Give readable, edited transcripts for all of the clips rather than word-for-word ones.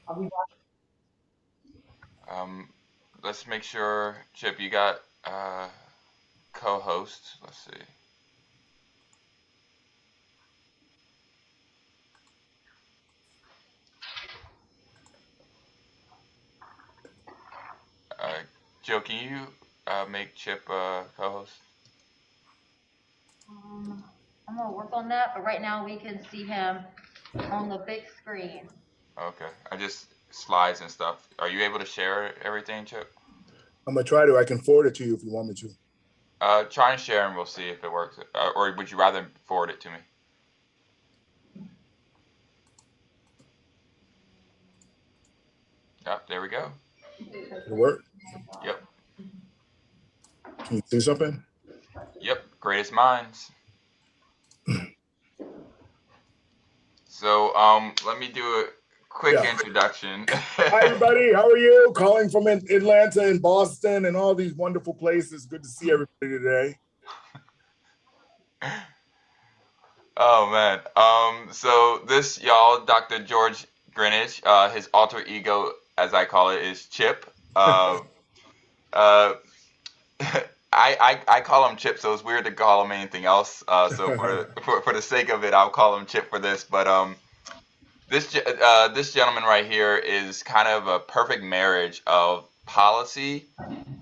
I'll be Um, let's make sure, Chip, you got co-host. Let's see. Uh, Joe, can you make Chip co-host? um, I'm gonna work on that, but right now we can see him on the big screen. Okay. I just slides and stuff. Are you able to share everything, Chip? I'm gonna try to. I can forward it to you if you want me to. Try and share and we'll see if it works. Or would you rather forward it to me? Yep, there we go. It'll work. Yep. Can you see something? Yep. Greatest minds. So, let me do a quick Yeah. introduction. Hi, everybody. How are you? Calling from Atlanta and Boston and all these wonderful places. Good to see everybody today. Oh man. So this y'all, Dr. George Greenidge, his alter ego, as I call it, is Chip. Uh, I call him Chip, so it's weird to call him anything else. So for the sake of it, I'll call him Chip for this. But this gentleman right here is kind of a perfect marriage of policy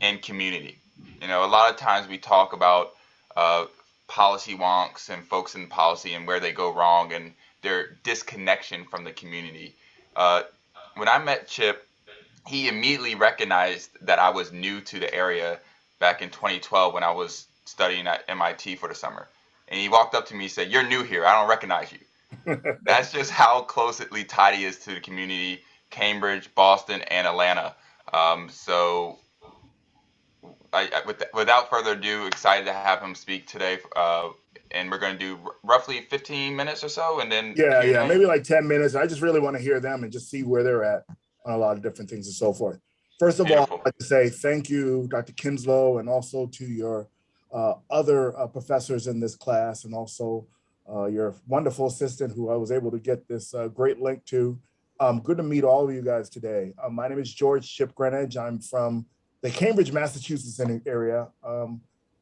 and community. You know, a lot of times we talk about uh, policy wonks and folks in policy and where they go wrong and their disconnection from the community. Uh, when I met Chip, he immediately recognized that I was new to the area back in 2012 when I was studying at MIT for the summer. And he walked up to me and said, "You're new here. I don't recognize you." That's just how closely tied he is to the community, Cambridge, Boston, and Atlanta. So without further ado, excited to have him speak today. And we're going to do roughly 15 minutes or so, and then Yeah, Q and yeah, A. maybe like 10 minutes. I just really want to hear them and just see where they're at on a lot of different things and so forth. First of all, Beautiful. I'd like to say thank you, Dr. Kinslow, and also to your other professors in this class, and also your wonderful assistant who I was able to get this great link to. Good to meet all of you guys today. My name is George Chip Greenidge. I'm from the Cambridge, Massachusetts area.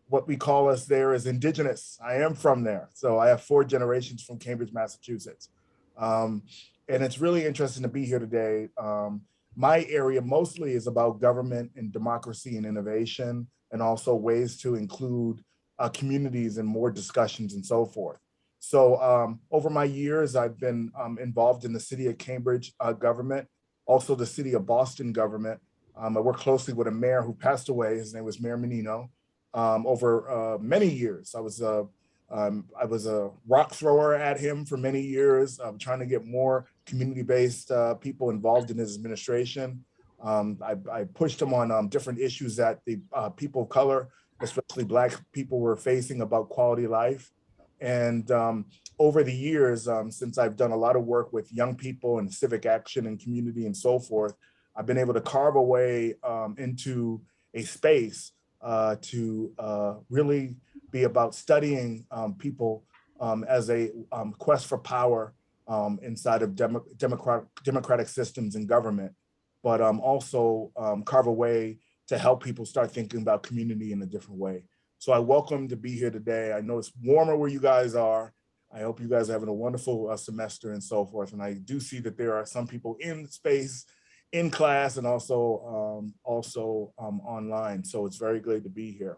What we call us there is indigenous. I am from there. So I have 4 generations from Cambridge, Massachusetts. Um, and it's really interesting to be here today. My area mostly is about government and democracy and innovation, and also ways to include communities in more discussions and so forth. So over my years, I've been involved in the city of Cambridge government, also the city of Boston government. I work closely with a mayor who passed away. His name was Mayor Menino. Over many years. I was a rock thrower at him for many years, trying to get more community-based people involved in his administration. I pushed him on different issues that the people of color, especially Black people, were facing about quality of life. And over the years, since I've done a lot of work with young people and civic action and community and so forth, I've been able to carve a way into a space to really be about studying people as a quest for power inside of democratic systems and government, but also carve a way to help people start thinking about community in a different way. So I welcome to be here today. I know it's warmer where you guys are. I hope you guys are having a wonderful semester and so forth. And I do see that there are some people in space, in class, and also online. So it's very good to be here.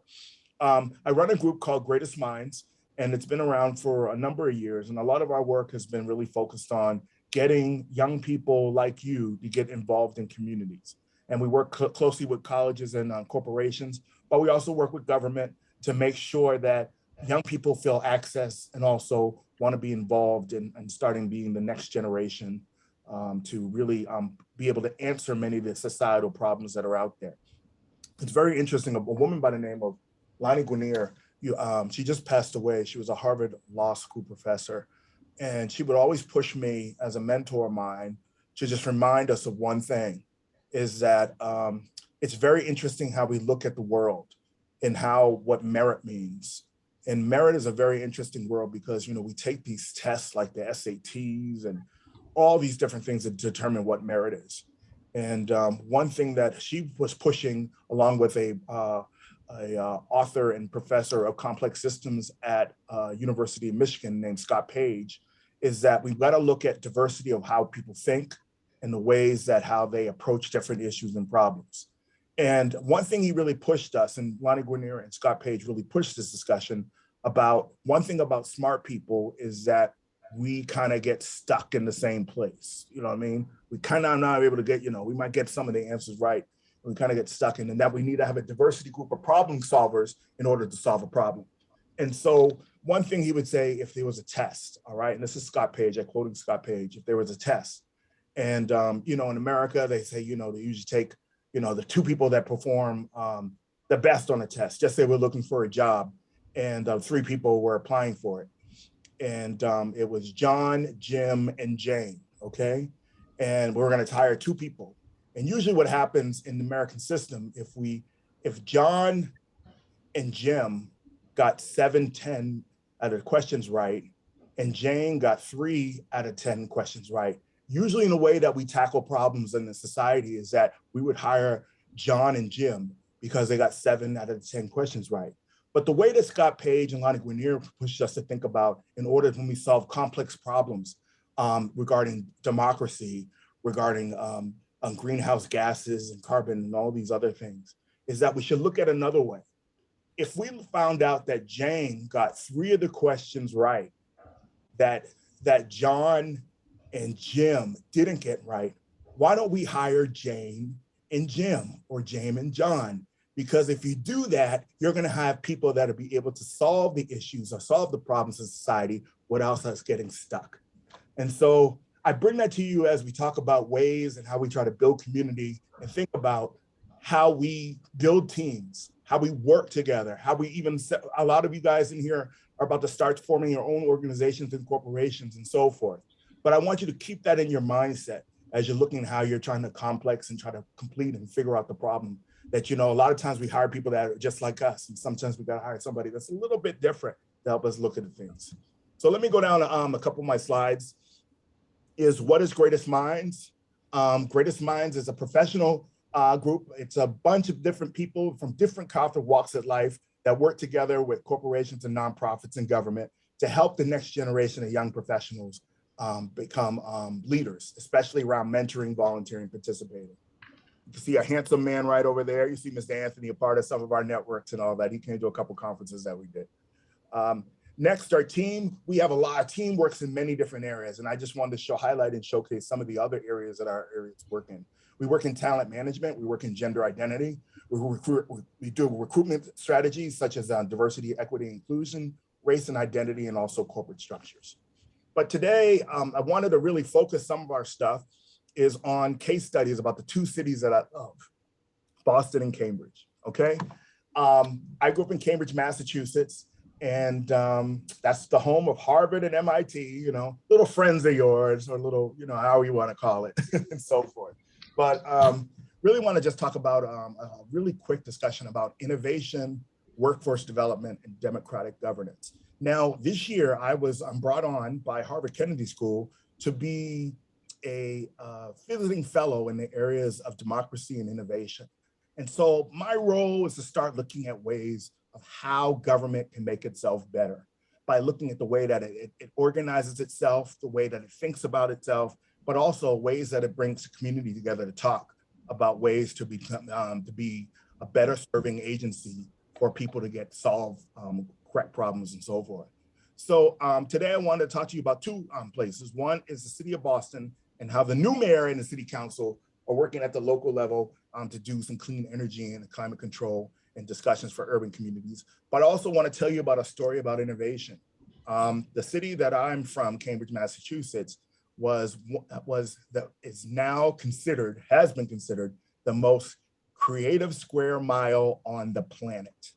I run a group called Greatest Minds, and it's been around for a number of years. And a lot of our work has been really focused on getting young people like you to get involved in communities. And we work closely with colleges and corporations, but we also work with government to make sure that young people feel access and also want to be involved in starting being the next generation to really be able to answer many of the societal problems that are out there. It's very interesting. A woman by the name of Lonnie Guinier, she just passed away. She was a Harvard Law School professor, and she would always push me as a mentor of mine to just remind us of one thing: is that it's very interesting how we look at the world and how what merit means. And merit is a very interesting world because we take these tests like the SATs and all these different things to determine what merit is. And one thing that she was pushing, along with a author and professor of complex systems at University of Michigan named Scott Page, is that we've got to look at diversity of how people think and the ways that how they approach different issues and problems. And one thing he really pushed us, and Lonnie Guinier and Scott Page really pushed this discussion about, one thing about smart people is that we kind of get stuck in the same place. You know what I mean? We kind of not able to get, we might get some of the answers right. We kind of get stuck in, and that we need to have a diversity group of problem solvers in order to solve a problem. And so one thing he would say, if there was a test, all right, and this is Scott Page, I quoted Scott Page, if there was a test, and in America, they say, they usually take, the two people that perform the best on a test, just say we're looking for a job, and 3 people were applying for it. And it was John, Jim, and Jane, okay? And we're gonna hire 2 people. And usually what happens in the American system, if John and Jim got 7-10 out of the questions right, and Jane got 3 out of 10 questions right, usually in the way that we tackle problems in the society is that we would hire John and Jim because they got 7 out of the 10 questions right. But the way that Scott Page and Lonnie Guinier pushed us to think about, in order when we solve complex problems regarding democracy, regarding greenhouse gases and carbon and all these other things, is that we should look at another way. If we found out that Jane got 3 of the questions right, that John and Jim didn't get right, why don't we hire Jane and Jim, or Jane and John? Because if you do that, you're going to have people that will be able to solve the issues or solve the problems in society without us getting stuck. And so I bring that to you as we talk about ways and how we try to build community, and think about how we build teams, how we work together, how we even, a lot of you guys in here are about to start forming your own organizations and corporations and so forth. But I want you to keep that in your mindset as you're looking at how you're trying to complex and try to complete and figure out the problem. That, a lot of times we hire people that are just like us, and sometimes we got to hire somebody that's a little bit different to help us look at the things. So let me go down to a couple of my slides. Is what is Greatest Minds? Greatest Minds is a professional group. It's a bunch of different people from different kind of walks of life that work together with corporations and nonprofits and government to help the next generation of young professionals become leaders, especially around mentoring, volunteering, participating. You can see a handsome man right over there. You see Mr. Anthony, a part of some of our networks and all that. He came to a couple conferences that we did. Next, our team. We have a lot of team works in many different areas, and I just wanted to highlight and showcase some of the other areas that our areas work in. We work in talent management. We work in gender identity. We do recruitment strategies such as diversity, equity, inclusion, race and identity, and also corporate structures. But today, I wanted to really focus some of our stuff is on case studies about the 2 cities that I love, Boston and Cambridge, okay? I grew up in Cambridge, Massachusetts, and that's the home of Harvard and MIT, little friends of yours, or little, how you wanna call it, and so forth. But really wanna just talk about a really quick discussion about innovation, workforce development, and democratic governance. Now, this year, I'm brought on by Harvard Kennedy School to be a visiting fellow in the areas of democracy and innovation. And so my role is to start looking at ways of how government can make itself better by looking at the way that it organizes itself, the way that it thinks about itself, but also ways that it brings the community together to talk about ways to be a better serving agency for people to solve correct problems and so forth. So today I wanted to talk to you about 2 places. One is the city of Boston, and how the new mayor and the city council are working at the local level to do some clean energy and climate control and discussions for urban communities. But I also want to tell you about a story about innovation. The city that I'm from, Cambridge, Massachusetts, has been considered the most creative square mile on the planet.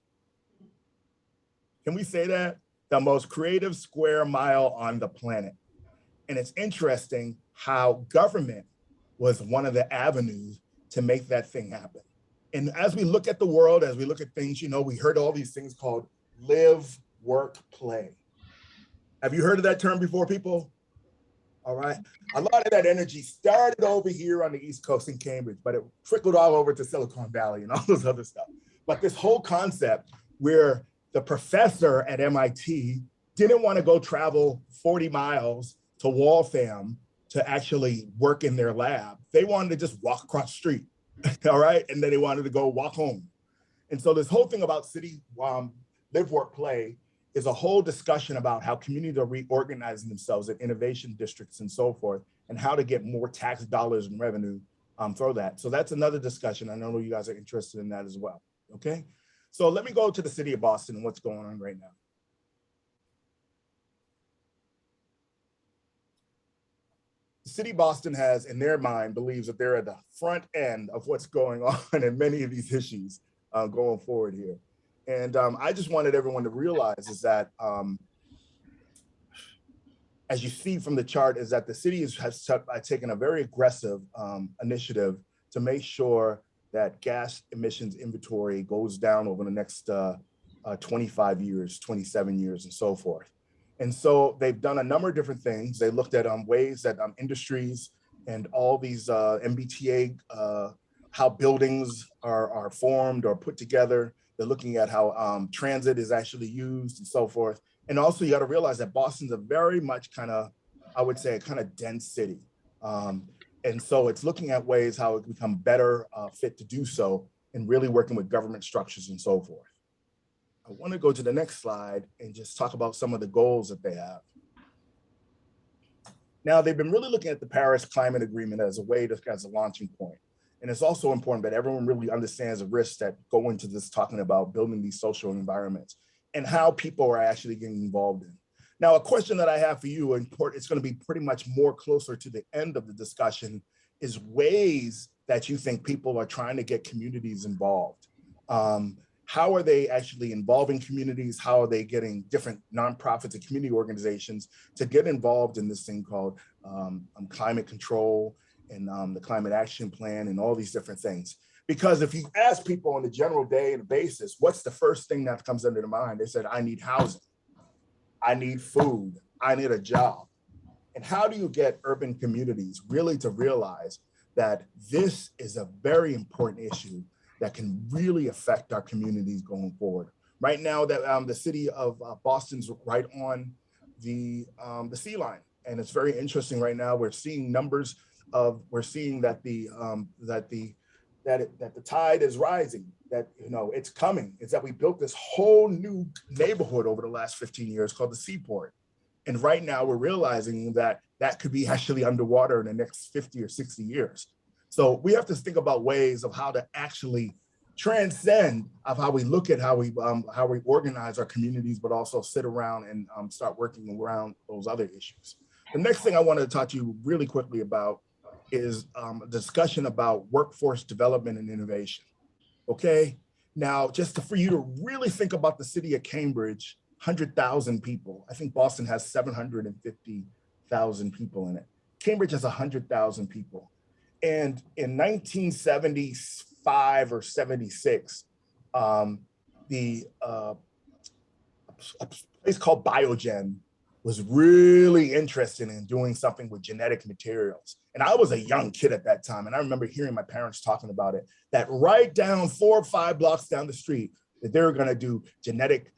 Can we say that? The most creative square mile on the planet. And it's interesting how government was one of the avenues to make that thing happen. And as we look at the world, as we look at things, we heard all these things called live, work, play. Have you heard of that term before, people? All right. A lot of that energy started over here on the East Coast in Cambridge, but it trickled all over to Silicon Valley and all those other stuff. But this whole concept where the professor at MIT didn't want to go travel 40 miles to Waltham to actually work in their lab. They wanted to just walk across the street, all right? And then they wanted to go walk home. And so this whole thing about city live, work, play is a whole discussion about how communities are reorganizing themselves in innovation districts and so forth, and how to get more tax dollars and revenue through that. So that's another discussion. I know you guys are interested in that as well, okay? So let me go to the city of Boston and what's going on right now. The city of Boston has, in their mind, believes that they're at the front end of what's going on in many of these issues going forward here. And I just wanted everyone to realize is that, as you see from the chart, is that the city has taken a very aggressive initiative to make sure that gas emissions inventory goes down over the next 25 years, 27 years, and so forth. And so they've done a number of different things. They looked at ways that industries and all these MBTA, how buildings are formed or put together. They're looking at how transit is actually used and so forth. And also you got to realize that Boston's a very much kind of, I would say, a kind of dense city. And so it's looking at ways how it can become better fit to do so and really working with government structures and so forth. I want to go to the next slide and just talk about some of the goals that they have. Now, they've been really looking at the Paris Climate Agreement as a way to, as a launching point. And it's also important that everyone really understands the risks that go into this, talking about building these social environments and how people are actually getting involved in. Now, a question that I have for you, and it's going to be pretty much more closer to the end of the discussion, is ways that you think people are trying to get communities involved. How are they actually involving communities? How are they getting different nonprofits and community organizations to get involved in this thing called climate control and the climate action plan and all these different things? Because if you ask people on a general day and basis, what's the first thing that comes into their mind? They said, I need housing, I need food, I need a job. And how do you get urban communities really to realize that this is a very important issue that can really affect our communities going forward? Right now, that the city of Boston's right on the sea line, and it's very interesting right now. We're seeing numbers of, we're seeing that the tide is rising, that, you know, it's coming. It's that we built this whole new neighborhood over the last 15 years called the Seaport. And right now we're realizing that that could be actually underwater in the next 50 or 60 years. So we have to think about ways of how to actually transcend of how we look at how we organize our communities, but also sit around and start working around those other issues. The next thing I wanted to talk to you really quickly about is a discussion about workforce development and innovation. Okay, now just for you to really think about the city of Cambridge, 100,000 people. I think Boston has 750,000 people in it. Cambridge has 100,000 people. And in 1975 or 76, a place called Biogen was really interested in doing something with genetic materials. And I was a young kid at that time. And I remember hearing my parents talking about it, that right down 4 or 5 blocks down the street, that they were gonna do genetic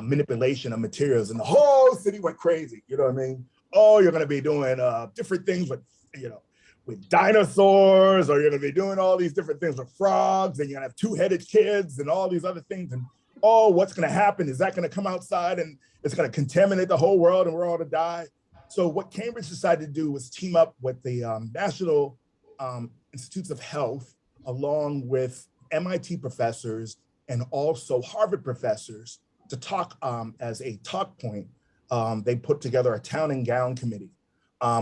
manipulation of materials, and the whole city went crazy. You know what I mean? Oh, you're gonna be doing different things with, you know, with dinosaurs, or you're gonna be doing all these different things with frogs, and you're gonna have 2-headed kids and all these other things. And oh, what's gonna happen? Is that gonna come outside and it's gonna contaminate the whole world and we're all to die? So what Cambridge decided to do was team up with the National Institutes of Health, along with MIT professors and also Harvard professors, to talk as a talk point. They put together a town and gown committee,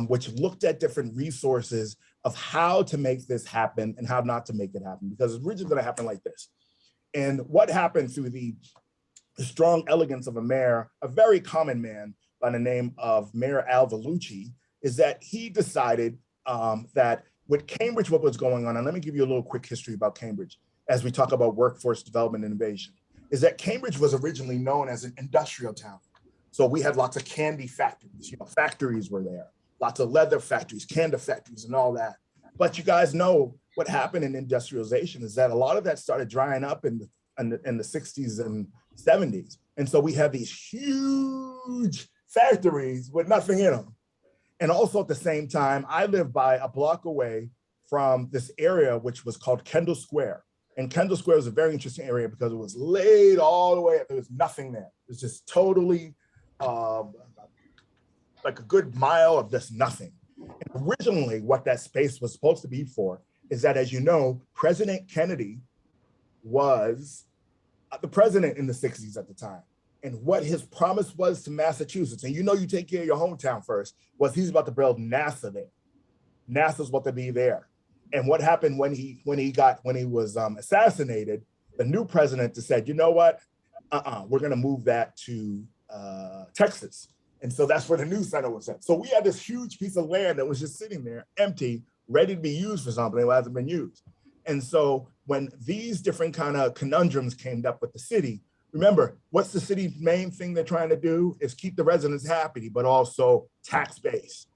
which looked at different resources of how to make this happen and how not to make it happen, because it's originally gonna happen like this. And what happened through the strong elegance of a mayor, a very common man by the name of Mayor Al Vellucci, is that he decided that with Cambridge, what was going on, and let me give you a little quick history about Cambridge as we talk about workforce development and innovation, is that Cambridge was originally known as an industrial town. So we had lots of candy factories, you know, factories were there. lots of leather factories, candle factories, and all that. But you guys know what happened in industrialization is that a lot of that started drying up in the 60s and 70s. And so we have these huge factories with nothing in them. And also at the same time, I live by a block away from this area, which was called Kendall Square. And Kendall Square was a very interesting area because it was laid all the way up. There was nothing there. It was just totally like a good mile of just nothing. And originally, what that space was supposed to be for is that, as you know, President Kennedy was the president in the 60s at the time. And what his promise was to Massachusetts, and you know you take care of your hometown first, was he's about to build NASA there. NASA's about to be there. And what happened when he was assassinated, the new president said, you know what, we're gonna move that to Texas. And so that's where the new center was at. So we had this huge piece of land that was just sitting there empty, ready to be used for something that hasn't been used. And so when these different kind of conundrums came up with the city, remember, what's the city's main thing they're trying to do is keep the residents happy, but also tax base.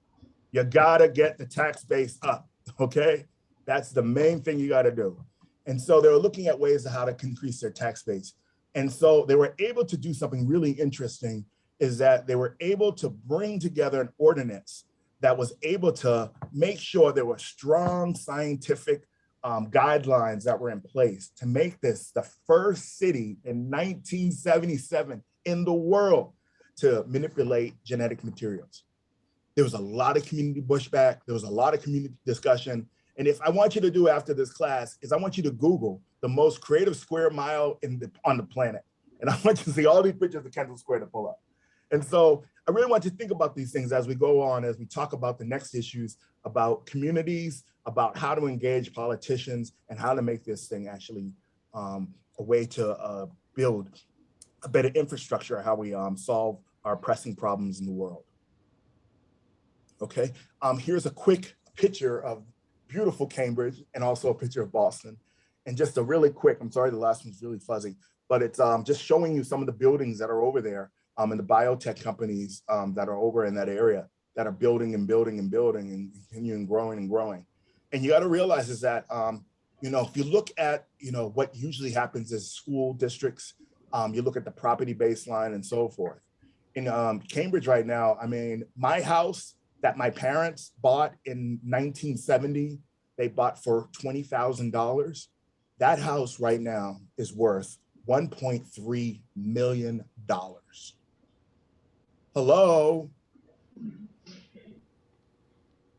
You gotta get the tax base up, okay? That's the main thing you gotta do. And so they were looking at ways of how to increase their tax base. And so they were able to do something really interesting, is that they were able to bring together an ordinance that was able to make sure there were strong scientific guidelines that were in place to make this the first city in 1977 in the world to manipulate genetic materials. There was a lot of community pushback. There was a lot of community discussion. And if I want you to do after this class is I want you to Google the most creative square mile on the planet. And I want you to see all these pictures of Kendall Square to pull up. And so I really want you to think about these things as we go on, as we talk about the next issues, about communities, about how to engage politicians, and how to make this thing actually a way to build a better infrastructure, how we solve our pressing problems in the world. Okay, here's a quick picture of beautiful Cambridge and also a picture of Boston. And just a really quick, I'm sorry, the last one's really fuzzy, but it's just showing you some of the buildings that are over there and the biotech companies that are over in that area that are building and building and building and continuing growing and growing. And you got to realize is that, you know, if you look at, you know, what usually happens is school districts, you look at the property baseline and so forth. In Cambridge right now, I mean, my house that my parents bought in 1970, they bought for $20,000. That house right now is worth $1.3 million. Hello?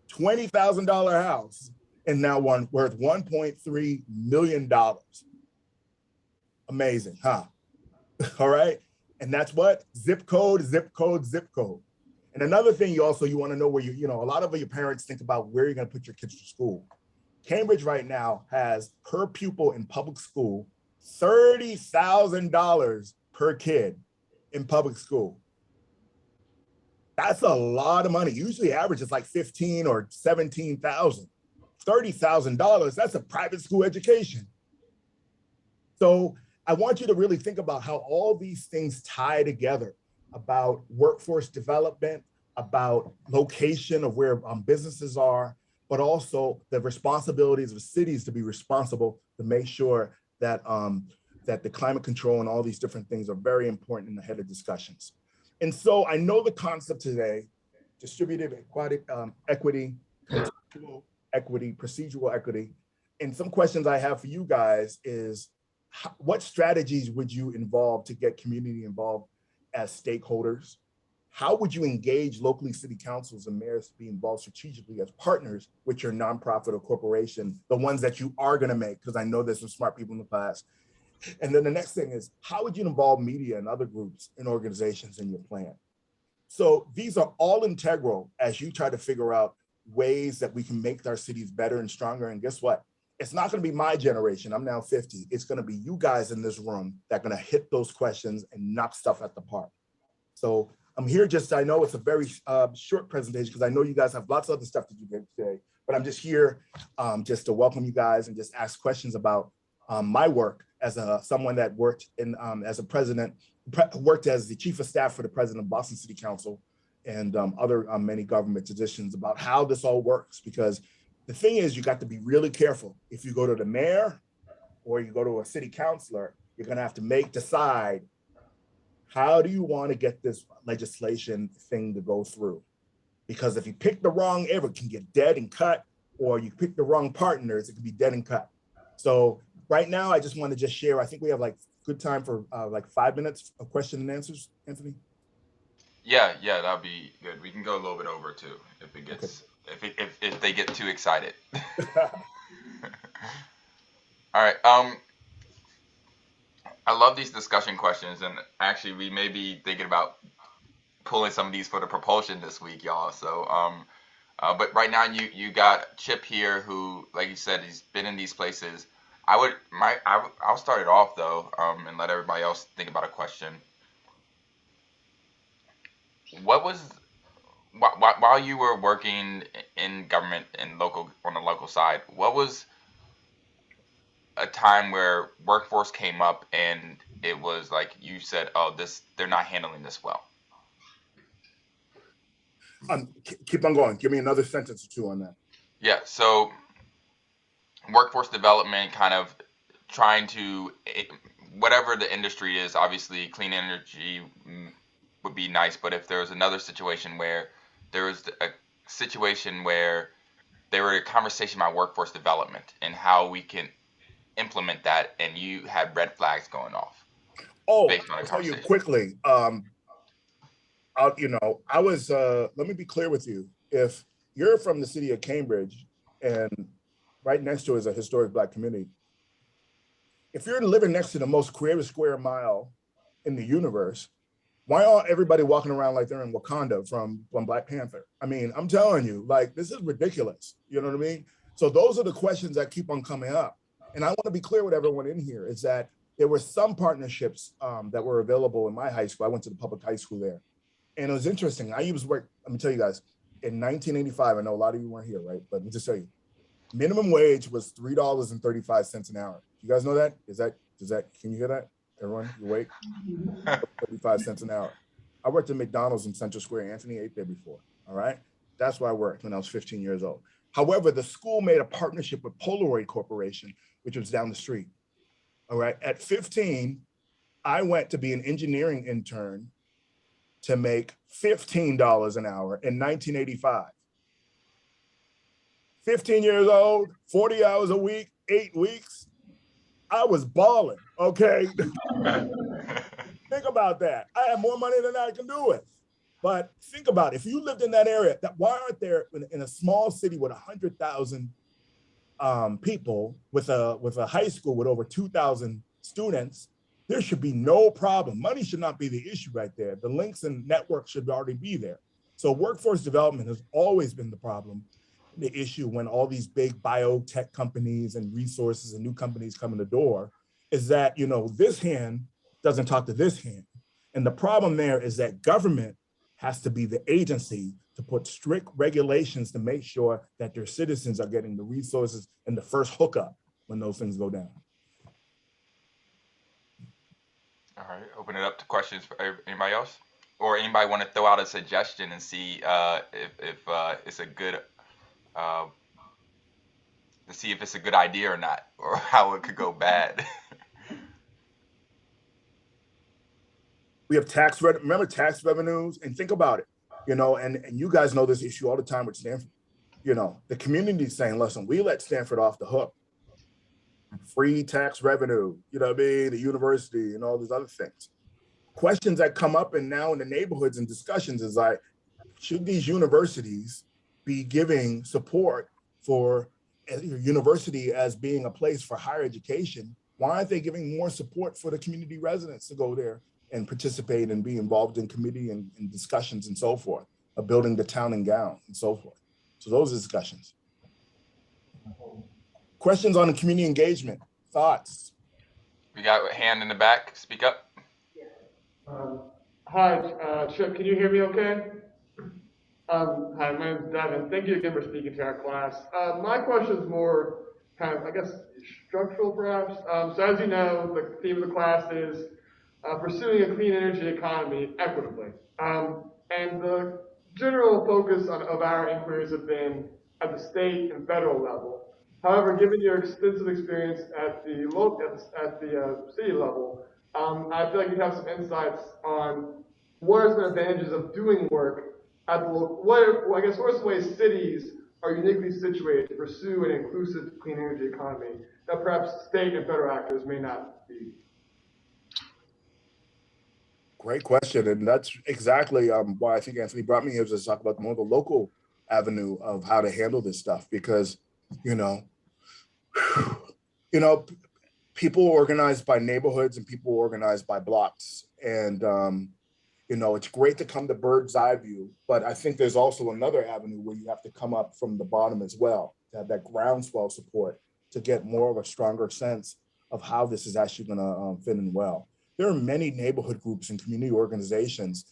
$20,000 house and now worth $1.3 million. Amazing, huh? All right. And that's what? Zip code, zip code, zip code. And another thing you want to know where you know, a lot of your parents think about where you're going to put your kids to school. Cambridge right now has per pupil in public school, $30,000 per kid in public school. That's a lot of money. Usually average is like 15 or 17,000. $30,000, that's a private school education. So I want you to really think about how all these things tie together, about workforce development, about location of where businesses are, but also the responsibilities of cities to be responsible to make sure that, that the climate control and all these different things are very important in the head of discussions. And so I know the concept today, distributive equity, procedural equity. And some questions I have for you guys is, what strategies would you involve to get community involved as stakeholders? How would you engage locally city councils and mayors to be involved strategically as partners with your nonprofit or corporation, the ones that you are gonna make, because I know there's some smart people in the class. And then the next thing is, how would you involve media and other groups and organizations in your plan? So these are all integral as you try to figure out ways that we can make our cities better and stronger. And guess what? It's not going to be my generation. I'm now 50. It's going to be you guys in this room that are going to hit those questions and knock stuff at the park. So I'm here just, I know it's a very short presentation because I know you guys have lots of other stuff to do today, but I'm just here just to welcome you guys and just ask questions about my work as someone that worked in as a president, worked as the chief of staff for the president of Boston City Council, and other many government positions about how this all works. Because the thing is, you got to be really careful. If you go to the mayor or you go to a city councilor, you're going to have to decide, how do you want to get this legislation thing to go through? Because if you pick the wrong, it can get dead and cut, or you pick the wrong partners, it can be dead and cut. So right now, I just want to just share, I think we have like good time for like 5 minutes of question and answers, Anthony. Yeah, that'd be good. We can go a little bit over too if it gets if they get too excited. All right. I love these discussion questions, and actually, we may be thinking about pulling some of these for the propulsion this week, y'all. So, but right now, you got Chip here, who, like you said, he's been in these places. I'll start it off though, and let everybody else think about a question. What was while you were working in government and on the local side, what was a time where workforce came up and it was like you said, oh, they're not handling this well? Keep on going. Give me another sentence or two on that. Yeah, so workforce development, kind of trying to, whatever the industry is, obviously clean energy would be nice, but if there was another situation where there was a situation where there were a conversation about workforce development and how we can implement that, and you had red flags going off. Oh, I'll tell you quickly. I was, let me be clear with you. If you're from the city of Cambridge and right next to it is a historic Black community, if you're living next to the most creative square mile in the universe, why aren't everybody walking around like they're in Wakanda from Black Panther? I mean, I'm telling you, like, this is ridiculous. You know what I mean? So those are the questions that keep on coming up. And I want to be clear with everyone in here is that there were some partnerships that were available in my high school. I went to the public high school there. And it was interesting. I used work, let me tell you guys, in 1985, I know a lot of you weren't here, right? But let me just tell you, minimum wage was $3.35 an hour. You guys know that? Can you hear that? Everyone, you awake? 35 cents an hour. I worked at McDonald's in Central Square. Anthony ate there before, all right? That's where I worked when I was 15 years old. However, the school made a partnership with Polaroid Corporation, which was down the street, all right? At 15, I went to be an engineering intern to make $15 an hour in 1985. 15 years old, 40 hours a week, 8 weeks. I was balling, okay? Think about that. I have more money than I can do with. But think about it. If you lived in that area, why aren't there in a small city with 100,000 people, with a high school with over 2,000 students, there should be no problem. Money should not be the issue right there. The links and networks should already be there. So workforce development has always been the problem, the issue when all these big biotech companies and resources and new companies come in the door, is that, this hand doesn't talk to this hand. And the problem there is that government has to be the agency to put strict regulations to make sure that their citizens are getting the resources and the first hookup when those things go down. All right, open it up to questions for anybody else, or anybody want to throw out a suggestion and see if it's a good to see if it's a good idea or not, or how it could go bad. We have remember tax revenues, and think about it, and you guys know this issue all the time with Stanford. The community is saying, listen, we let Stanford off the hook. Free tax revenue, the university and all these other things. Questions that come up and now in the neighborhoods and discussions is like, should these universities be giving support for university as being a place for higher education? Why aren't they giving more support for the community residents to go there and participate and be involved in committee and discussions and so forth, of building the town and gown and so forth? So those are discussions. Questions on the community engagement, thoughts? We got a hand in the back, speak up. Hi, Chip, can you hear me okay? Hi, my name's Devin. Thank you again for speaking to our class. My question is more kind of, I guess, structural perhaps. So as you know, the theme of the class is pursuing a clean energy economy equitably. And the general focus of our inquiries have been at the state and federal level. However, given your extensive experience at the city level, I feel like you have some insights on what are some advantages of doing work at the local. What are some ways cities are uniquely situated to pursue an inclusive clean energy economy that perhaps state and federal actors may not be? Great question, and that's exactly why I think Anthony brought me here to talk about more of the local avenue of how to handle this stuff, because you know, you know, people organized by neighborhoods and people organized by blocks, and you know, it's great to come to bird's eye view, but I think there's also another avenue where you have to come up from the bottom as well, to have that groundswell support to get more of a stronger sense of how this is actually going to fit in well. There are many neighborhood groups and community organizations,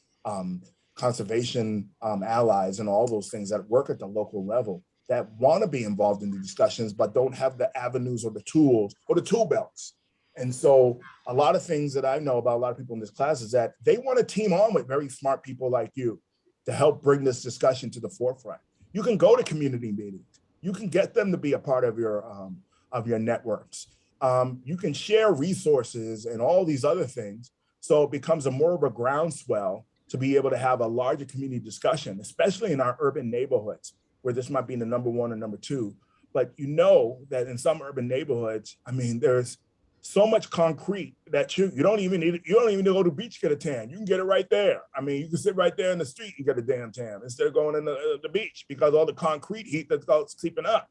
conservation allies, and all those things that work at the local level that want to be involved in the discussions, but don't have the avenues or the tools or the tool belts. And so a lot of things that I know about a lot of people in this class is that they want to team on with very smart people like you to help bring this discussion to the forefront. You can go to community meetings. You can get them to be a part of your networks. You can share resources and all these other things. So it becomes more of a groundswell to be able to have a larger community discussion, especially in our urban neighborhoods, where this might be the number one or number two. But you know that in some urban neighborhoods, I mean, there's so much concrete that you don't even need to go to the beach to get a tan. You can get it right there. I mean, you can sit right there in the street and get a damn tan instead of going in the beach, because all the concrete heat that's seeping up.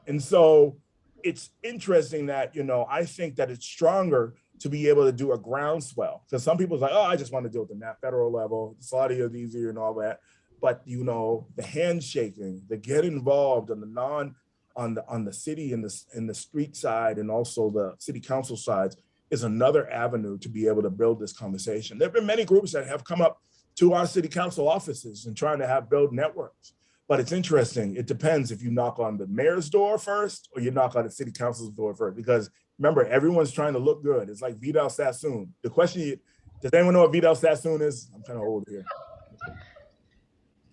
And so it's interesting that, you know, I think that it's stronger to be able to do a groundswell, because some people's like, oh, I just want to deal with the federal level. It's a lot easier and all that. But, you know, the handshaking, the get involved on the on the city and the street side, and also the city council sides, is another avenue to be able to build this conversation. There have been many groups that have come up to our city council offices and trying to build networks. But it's interesting. It depends if you knock on the mayor's door first or you knock on the city council's door first, because remember, everyone's trying to look good. It's like Vidal Sassoon. The question, does anyone know what Vidal Sassoon is? I'm kind of old here.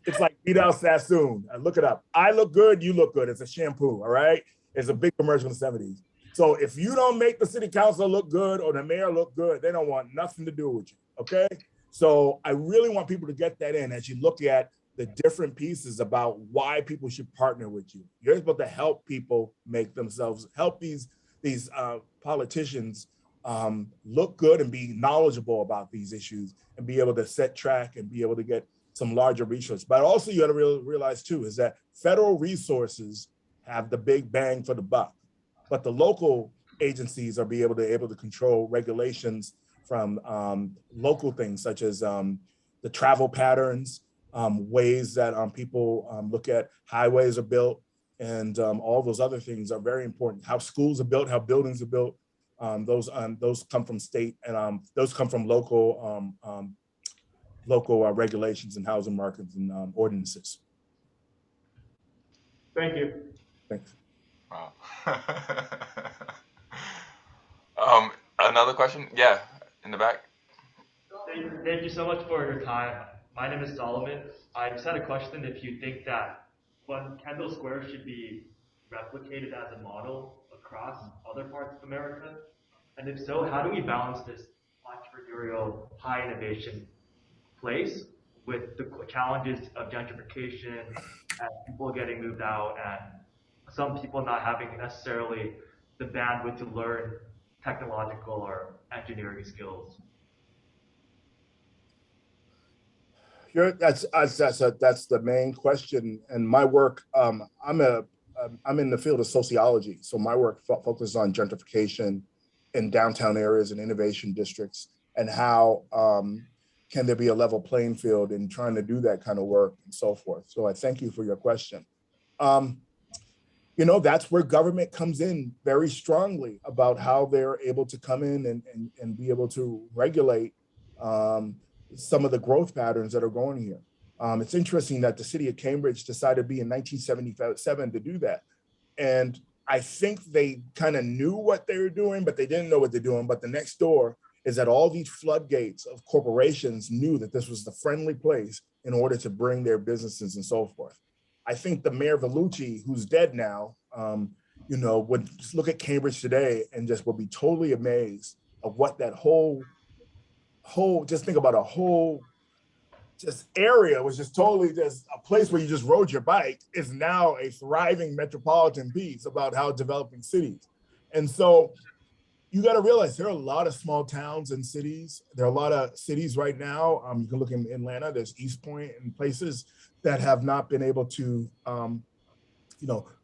It's like Vidal Sassoon. Look it up. I look good, you look good. It's a shampoo, all right? It's a big commercial in the 70s. So if you don't make the city council look good or the mayor look good, they don't want nothing to do with you, okay? So I really want people to get that in as you look at the different pieces about why people should partner with you. You're supposed to help people help these politicians look good and be knowledgeable about these issues and be able to set track and be able to get some larger resources. But also you got to realize too, is that federal resources have the big bang for the buck, but the local agencies are able to control regulations from local things such as the travel patterns, ways that people look at highways are built, and all those other things are very important. How schools are built, how buildings are built. Those come from state, and those come from local regulations and housing markets and ordinances. Thank you. Thanks. Wow. Another question? Yeah, in the back. Thank you so much for your time. My name is Solomon. I just had a question if you think that Kendall Square should be replicated as a model across other parts of America. And if so, how do we balance this entrepreneurial, high innovation place with the challenges of gentrification and people getting moved out and some people not having necessarily the bandwidth to learn technological or engineering skills? That's the main question. And my work, I'm in the field of sociology, so my work focuses on gentrification in downtown areas and innovation districts, and how can there be a level playing field in trying to do that kind of work and so forth. So I thank you for your question. You know, that's where government comes in very strongly about how they're able to come in and be able to regulate some of the growth patterns that are going here. It's interesting that the city of Cambridge decided to be in 1977 to do that. And I think they kind of knew what they were doing, but they didn't know what they're doing. But the next door is that all these floodgates of corporations knew that this was the friendly place in order to bring their businesses and so forth. I think the mayor Vellucci, who's dead now, would just look at Cambridge today and just will be totally amazed of what that whole, just think about a whole just area was just totally just a place where you just rode your bike is now a thriving metropolitan piece about how developing cities. And so you got to realize there are a lot of small towns and cities. There are a lot of cities right now. You can look in Atlanta, there's East Point and places that have not been able to,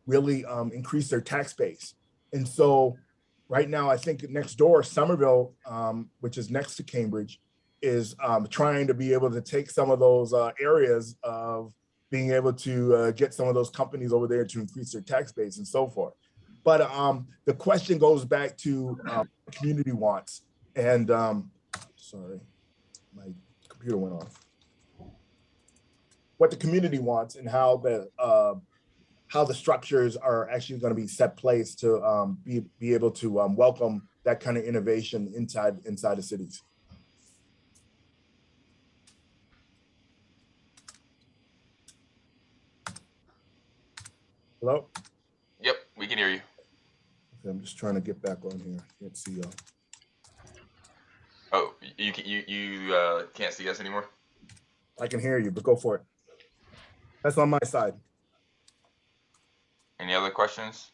really increase their tax base. And so right now, I think next door, Somerville, which is next to Cambridge, is trying to be able to take some of those areas of being able to get some of those companies over there to increase their tax base and so forth. But the question goes back to community wants. And sorry, my computer went off. What the community wants and how the structures are actually going to be set place to be able to welcome that kind of innovation inside the cities. Hello? Yep, we can hear you. Okay, I'm just trying to get back on here. Can't see y'all. Oh, you can't see us anymore? I can hear you, but go for it. That's on my side. Any other questions?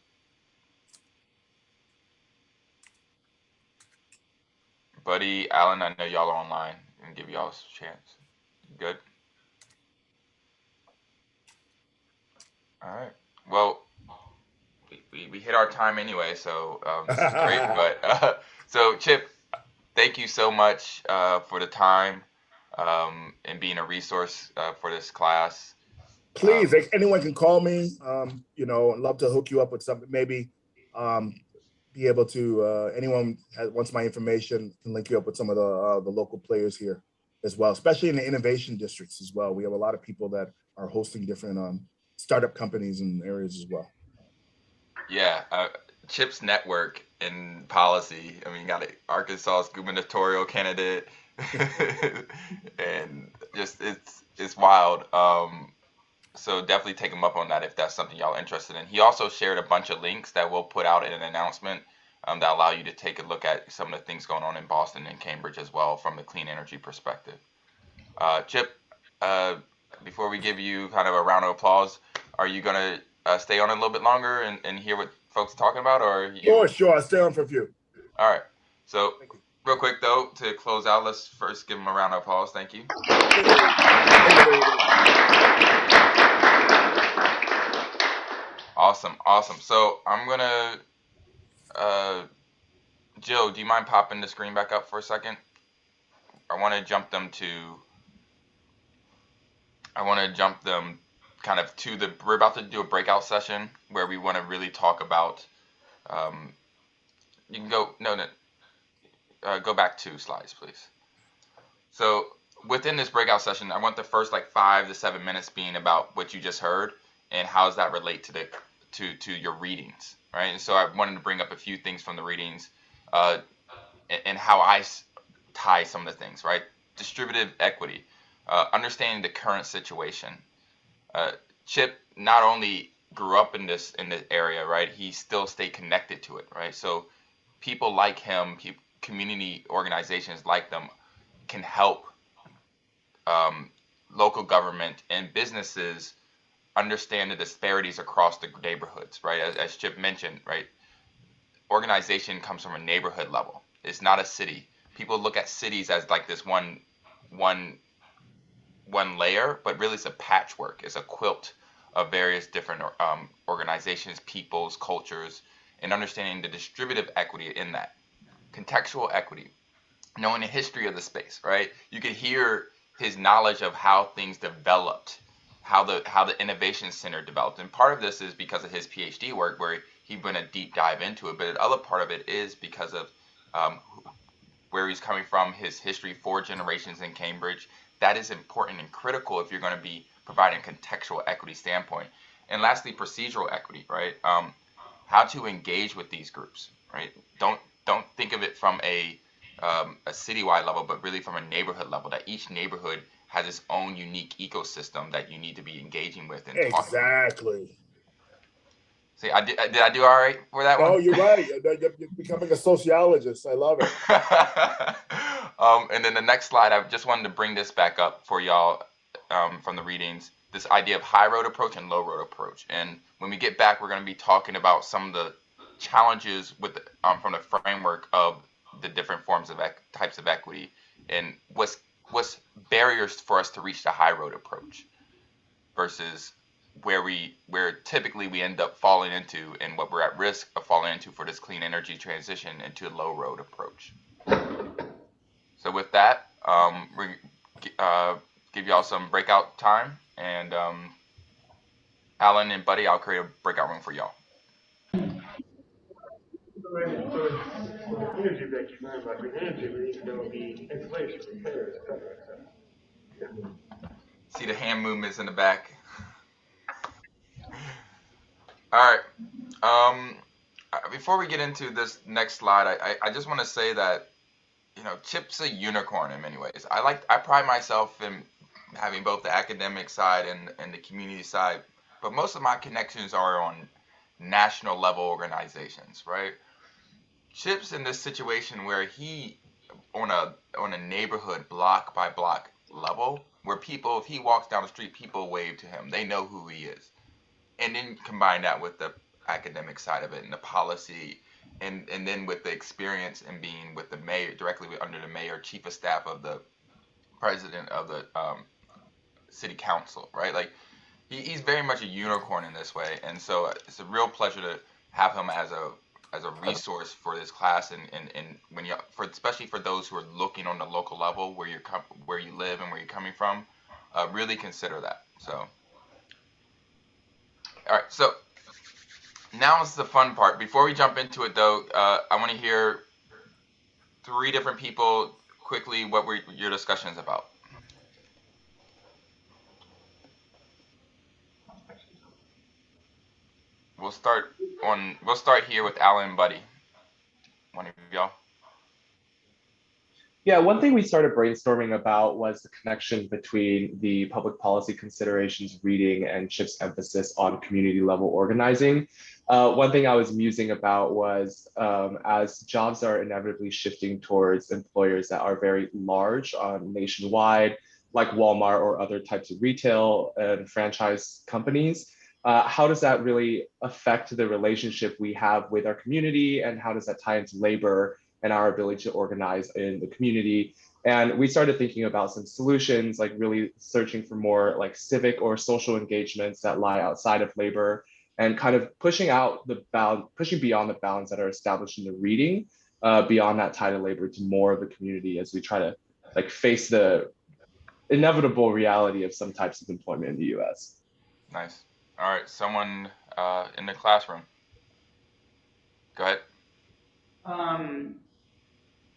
Buddy, Alan, I know y'all are online and give y'all a chance. Good. All right. Well, we hit our time anyway, so this is great. But so Chip, thank you so much for the time and being a resource for this class. Please, anyone can call me. I'd love to hook you up with something. Maybe be able to. Anyone wants my information can link you up with some of the local players here as well, especially in the innovation districts as well. We have a lot of people that are hosting different startup companies in areas as well. Yeah, Chip's network in policy. I mean, you got an Arkansas's gubernatorial candidate, and just it's wild. So definitely take him up on that if that's something y'all interested in. He also shared a bunch of links that we'll put out in an announcement that allow you to take a look at some of the things going on in Boston and Cambridge as well from the clean energy perspective. Chip, before we give you kind of a round of applause, are you going to stay on a little bit longer and hear what folks are talking about? Or you... Sure. I'll stay on for a few. All right. So real quick, though, to close out, let's first give him a round of applause. Thank you. Awesome. So I'm going to, Jill, do you mind popping the screen back up for a second? I want to jump them kind of to we're about to do a breakout session where we want to really talk about, you can go, go back 2 slides, please. So within this breakout session, I want the first 5 to 7 minutes being about what you just heard and how does that relate to your readings, right? And so I wanted to bring up a few things from the readings and how I tie some of the things, right? Distributive equity, understanding the current situation. Chip not only grew up in this area, right? He still stayed connected to it, right? So people like him, community organizations like them can help local government and businesses understand the disparities across the neighborhoods, right? As Chip mentioned, right? Organization comes from a neighborhood level. It's not a city. People look at cities as this one layer, but really it's a patchwork. It's a quilt of various different organizations, peoples, cultures, and understanding the distributive equity in that. Contextual equity, knowing the history of the space, right? You can hear his knowledge of how things developed, how the innovation center developed, and part of this is because of his PhD work where he went a deep dive into it, but the other part of it is because of where he's coming from, his history, 4 generations in Cambridge. That is important and critical if you're going to be providing contextual equity standpoint. And lastly, procedural equity, right? How to engage with these groups, right? Don't think of it from a a citywide level, but really from a neighborhood level, that each neighborhood has its own unique ecosystem that you need to be engaging with and talking with. Exactly. See, did I do all right for that one? No, you're right. You're becoming a sociologist. I love it. And then the next slide, I just wanted to bring this back up for y'all from the readings. This idea of high road approach and low road approach. And when we get back, we're going to be talking about some of the challenges with from the framework of the different forms of types of equity and what's barriers for us to reach the high road approach versus where typically we end up falling into and what we're at risk of falling into for this clean energy transition into a low road approach. So with that, we give y'all some breakout time, and Alan and Buddy, I'll create a breakout room for y'all. So the energy that you learn about green energy, we need to know the installation, repairs, et cetera, et cetera. See the hand movements in the back. All right. Before we get into this next slide, I just want to say that Chip's a unicorn in many ways. I pride myself in having both the academic side and the community side, but most of my connections are on national level organizations, right? Chip's in this situation where he on a neighborhood block by block level where people, if he walks down the street, people wave to him. They know who he is. And then combine that with the academic side of it and the policy and then with the experience and being with the mayor, directly under the mayor, chief of staff of the president of the city council, right? Like he's very much a unicorn in this way, and so it's a real pleasure to have him as a resource for this class and when especially for those who are looking on the local level where you live and where you're coming from, really consider that. So all right, so now is the fun part. Before we jump into it, though, I want to hear 3 different people quickly what were your discussions about. We'll start here with Alan and Buddy. One of y'all. Yeah, one thing we started brainstorming about was the connection between the public policy considerations reading and Chip's emphasis on community level organizing. One thing I was musing about was as jobs are inevitably shifting towards employers that are very large nationwide, like Walmart or other types of retail and franchise companies, how does that really affect the relationship we have with our community, and how does that tie into labor and our ability to organize in the community? And we started thinking about some solutions, like really searching for more like civic or social engagements that lie outside of labor, and kind of pushing beyond the bounds that are established in the reading, beyond that tie to labor to more of the community as we try to like face the inevitable reality of some types of employment in the US. Nice. All right, someone in the classroom. Go ahead.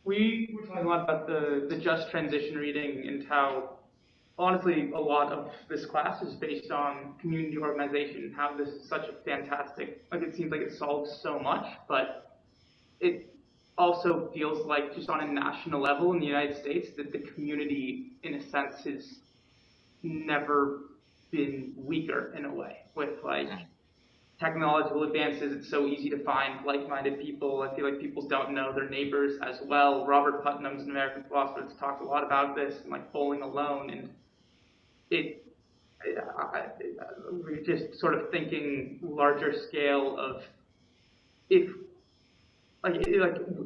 We were talking a lot about the just transition reading and how honestly a lot of this class is based on community organization and how this is such a fantastic, like it seems like it solves so much, but it also feels like just on a national level in the United States that the community in a sense has never been weaker in a way with like technological advances. It's so easy to find like-minded people. I feel like people don't know their neighbors as well. Robert Putnam's an American philosopher that's talked a lot about this and like bowling alone, and we're just sort of thinking larger scale of if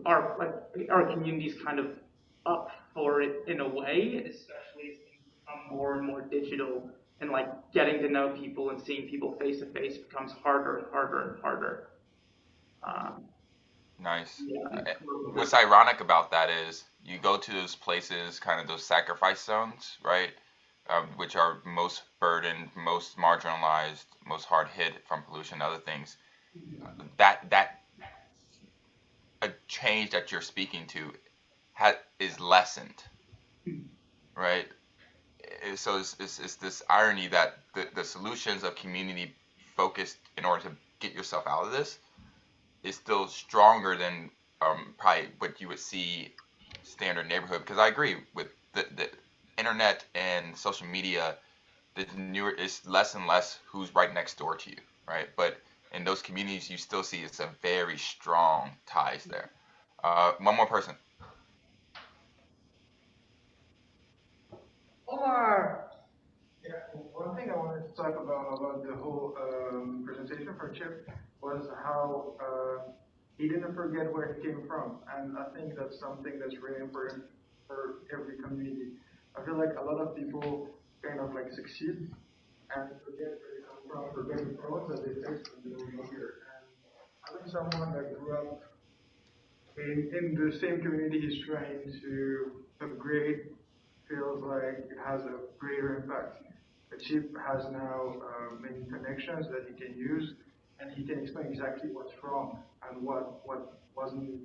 our community's kind of up for it in a way, especially as things become more and more digital, and like getting to know people and seeing people face to face becomes harder and harder and harder. Nice. Yeah. What's ironic about that is you go to those places, kind of those sacrifice zones, right? Which are most burdened, most marginalized, most hard hit from pollution and other things. That a change that you're speaking to is lessened, right? So it's this irony that the solutions of community focused in order to get yourself out of this is still stronger than probably what you would see standard neighborhood, because I agree with the internet and social media. The newer is less and less who's right next door to you, right? But in those communities, you still see it's a very strong ties there. One more person. Omar. Yeah, one thing I wanted to talk about the whole presentation for Chip was how he didn't forget where he came from, and I think that's something that's really important for every community. I feel like a lot of people kind of like succeed and forget where they come from, forget the problems that they faced when they were younger. And having someone that grew up in the same community he's trying to upgrade feels like it has a greater impact. The chip has now many connections that he can use, and he can explain exactly what's wrong and what wasn't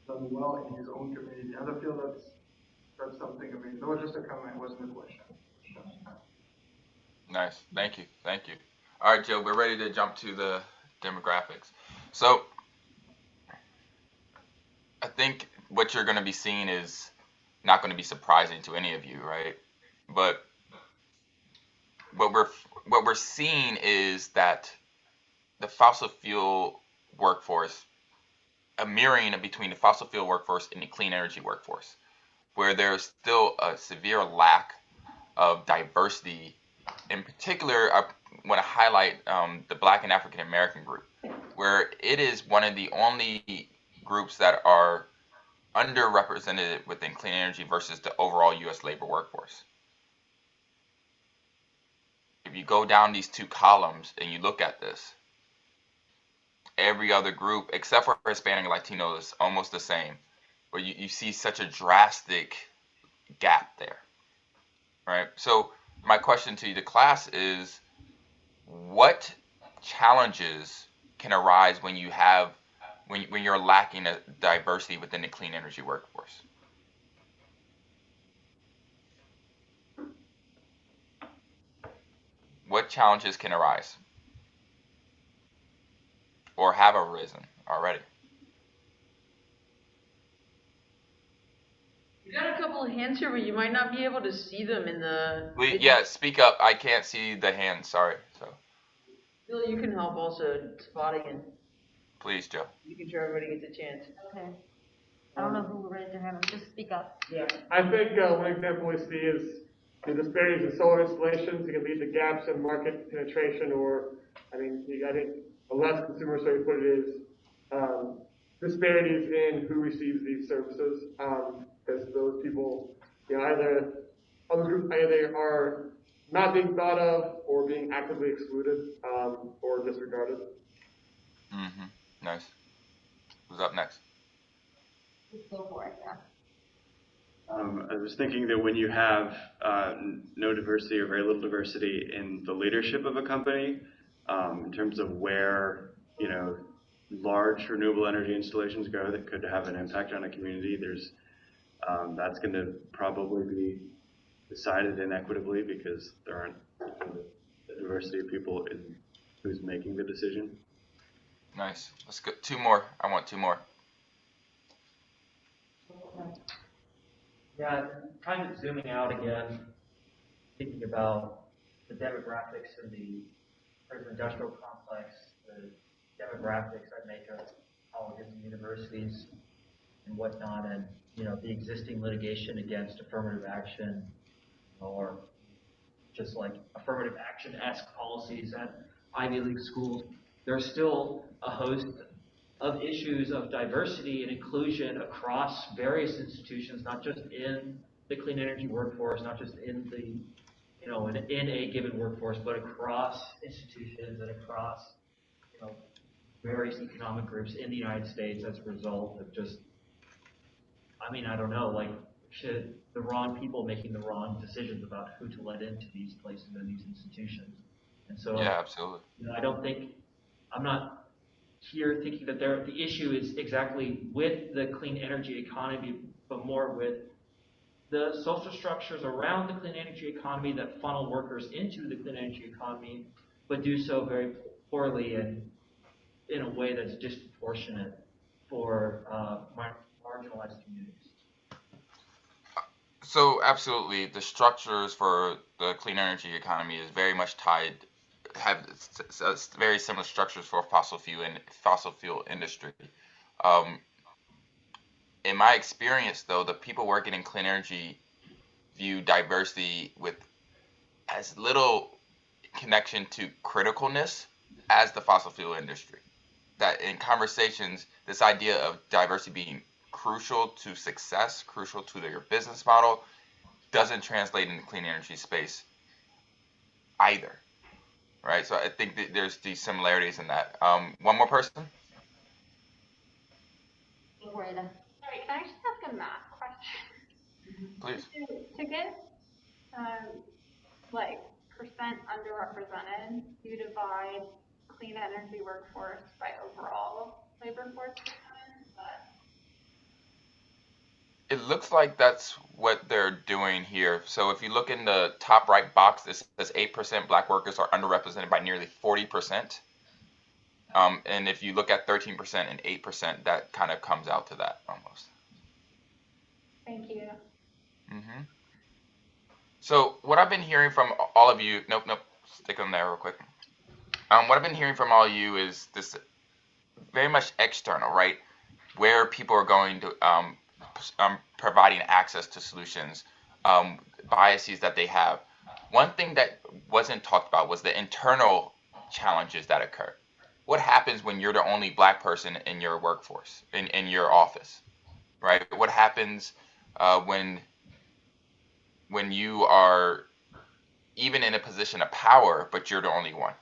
done well in his own community. And I feel that's something amazing. That was just a comment, wasn't a question. Nice. Thank you. Thank you. All right, Joe, we're ready to jump to the demographics. So I think what you're going to be seeing is not going to be surprising to any of you, right? But what we're seeing is that the fossil fuel workforce, a mirroring between the fossil fuel workforce and the clean energy workforce, where there's still a severe lack of diversity. In particular, I want to highlight the Black and African American group, where it is one of the only groups that are underrepresented within clean energy versus the overall U.S. labor workforce. If you go down these two columns and you look at this, every other group except for Hispanic and Latino is almost the same, where you see such a drastic gap there, right? So my question to the class is, what challenges can arise when you have when you're lacking a diversity within the clean energy workforce? What challenges can arise or have arisen already? You got a couple of hands here, but you might not be able to see them in the. Yeah, speak up. I can't see the hand. Sorry. So. Bill, you can help also spotting and. Please, Joe. You can sure everybody gets a chance. Okay. I don't know who raised their hand. Just speak up. Yeah, I think one example we see is the disparities in solar installations. It can lead to gaps in market penetration, or I think a less consumer way to put it is disparities in who receives these services. Because those people, either other groups either are not being thought of, or being actively excluded, or disregarded. Mm-hmm. Nice. Who's up next? Just go for it. Yeah. I was thinking that when you have no diversity or very little diversity in the leadership of a company, in terms of where large renewable energy installations go that could have an impact on a community, there's that's going to probably be decided inequitably because there aren't the diversity of people in who's making the decision. Nice. Let's go. Two more. I want two more. Yeah, kind of zooming out again, thinking about the demographics of the urban industrial complex, the demographics that make up colleges and universities and whatnot, and the existing litigation against affirmative action or just like affirmative action-esque policies at Ivy League schools. There's still a host of issues of diversity and inclusion across various institutions, not just in the clean energy workforce, not just in the, in a given workforce, but across institutions and across, various economic groups in the United States as a result of just, I don't know, should the wrong people making the wrong decisions about who to let into these places and these institutions. And so, yeah, absolutely. I'm not here thinking that the issue is exactly with the clean energy economy, but more with the social structures around the clean energy economy that funnel workers into the clean energy economy, but do so very poorly and in a way that's disproportionate for marginalized communities. So absolutely, the structures for the clean energy economy is very much tied, have very similar structures for fossil fuel industry. Um, in my experience, though, the people working in clean energy view diversity with as little connection to criticalness as the fossil fuel industry. That in conversations, this idea of diversity being crucial to success, crucial to your business model, doesn't translate in the clean energy space either, right? So I think that there's these similarities in that. One more person, Rita. Sorry, can I just ask a math question? please. To get like percent underrepresented, you divide clean energy workforce by overall labor force percentage, but It looks like that's what they're doing here. So if you look in the top right box, this says 8% black workers are underrepresented by nearly 40%. And if you look at 13% and 8%, that kind of comes out to that almost. thank you. Mm-hmm. So what I've been hearing from all of you, nope, stick on there real quick. What I've been hearing from all of you is this very much external, right? Where people are going to providing access to solutions, biases that they have. One thing that wasn't talked about was the internal challenges that occur. What happens when you're the only black person in your workforce, in your office, right? What happens when you are even in a position of power, but you're the only one,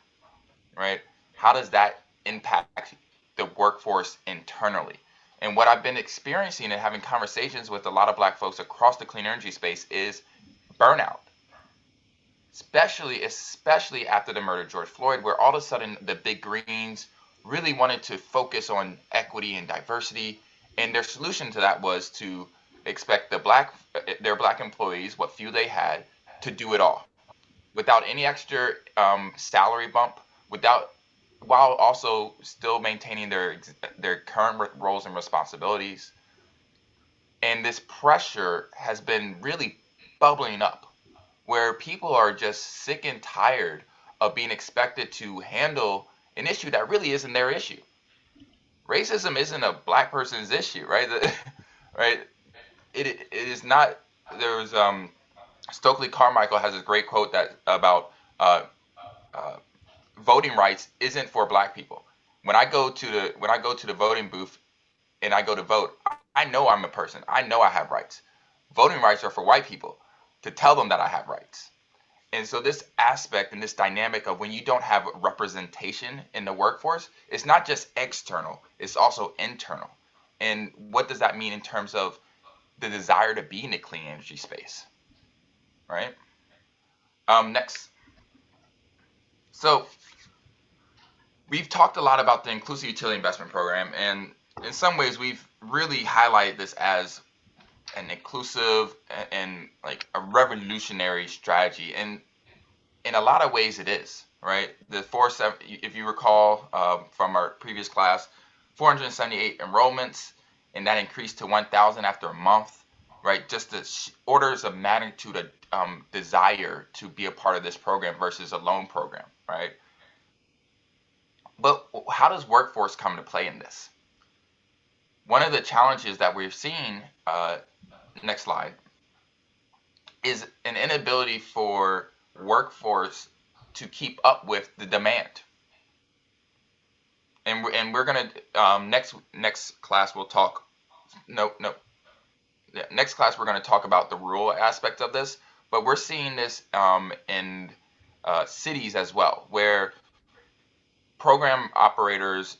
right? How does that impact the workforce internally? And what I've been experiencing and having conversations with a lot of black folks across the clean energy space is burnout. Especially after the murder of George Floyd, where all of a sudden the big greens really wanted to focus on equity and diversity, and their solution to that was to expect their black employees, what few they had, to do it all without any extra salary bump, while also still maintaining their current roles and responsibilities. And this pressure has been really bubbling up, where people are just sick and tired of being expected to handle an issue that really isn't their issue. Racism isn't a black person's issue, right? Right? It is not. There's Stokely Carmichael has a great quote that about voting rights isn't for black people. When I go to the voting booth and I go to vote, I know I'm a person. I know I have rights. Voting rights are for white people to tell them that I have rights. And so this aspect and this dynamic of when you don't have representation in the workforce, it's not just external, it's also internal. And what does that mean in terms of the desire to be in the clean energy space, right? Next. So we've talked a lot about the Inclusive Utility Investment Program, and in some ways we've really highlighted this as an inclusive and like a revolutionary strategy, and in a lot of ways it is, right? If you recall from our previous class, 478 enrollments, and that increased to 1,000 after a month, right? Just the orders of magnitude of desire to be a part of this program versus a loan program, right? But how does workforce come to play in this? One of the challenges that we're seeing, next slide, is an inability for workforce to keep up with the demand. And we're gonna next class we'll talk. Next class we're gonna talk about the rural aspect of this, but we're seeing this in cities as well, where program operators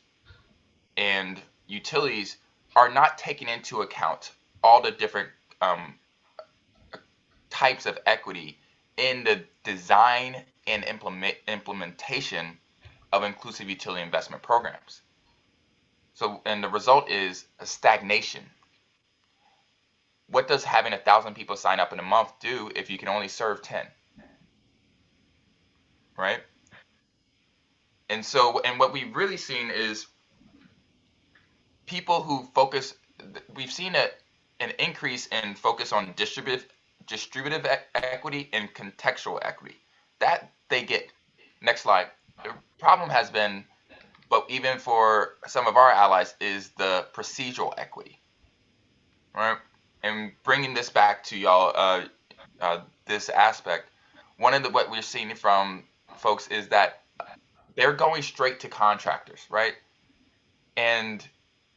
and utilities are not taking into account all the different types of equity in the design and implementation of inclusive utility investment programs. So, and the result is a stagnation. What does having 1,000 people sign up in a month do if you can only serve 10? Right? And so, and what we've really seen is people who focus, we've seen an increase in focus on distributive equity and contextual equity. That they get. Next slide. The problem has been, but even for some of our allies, is the procedural equity, right? And bringing this back to y'all, this aspect, one of what we're seeing from folks is that they're going straight to contractors, right? And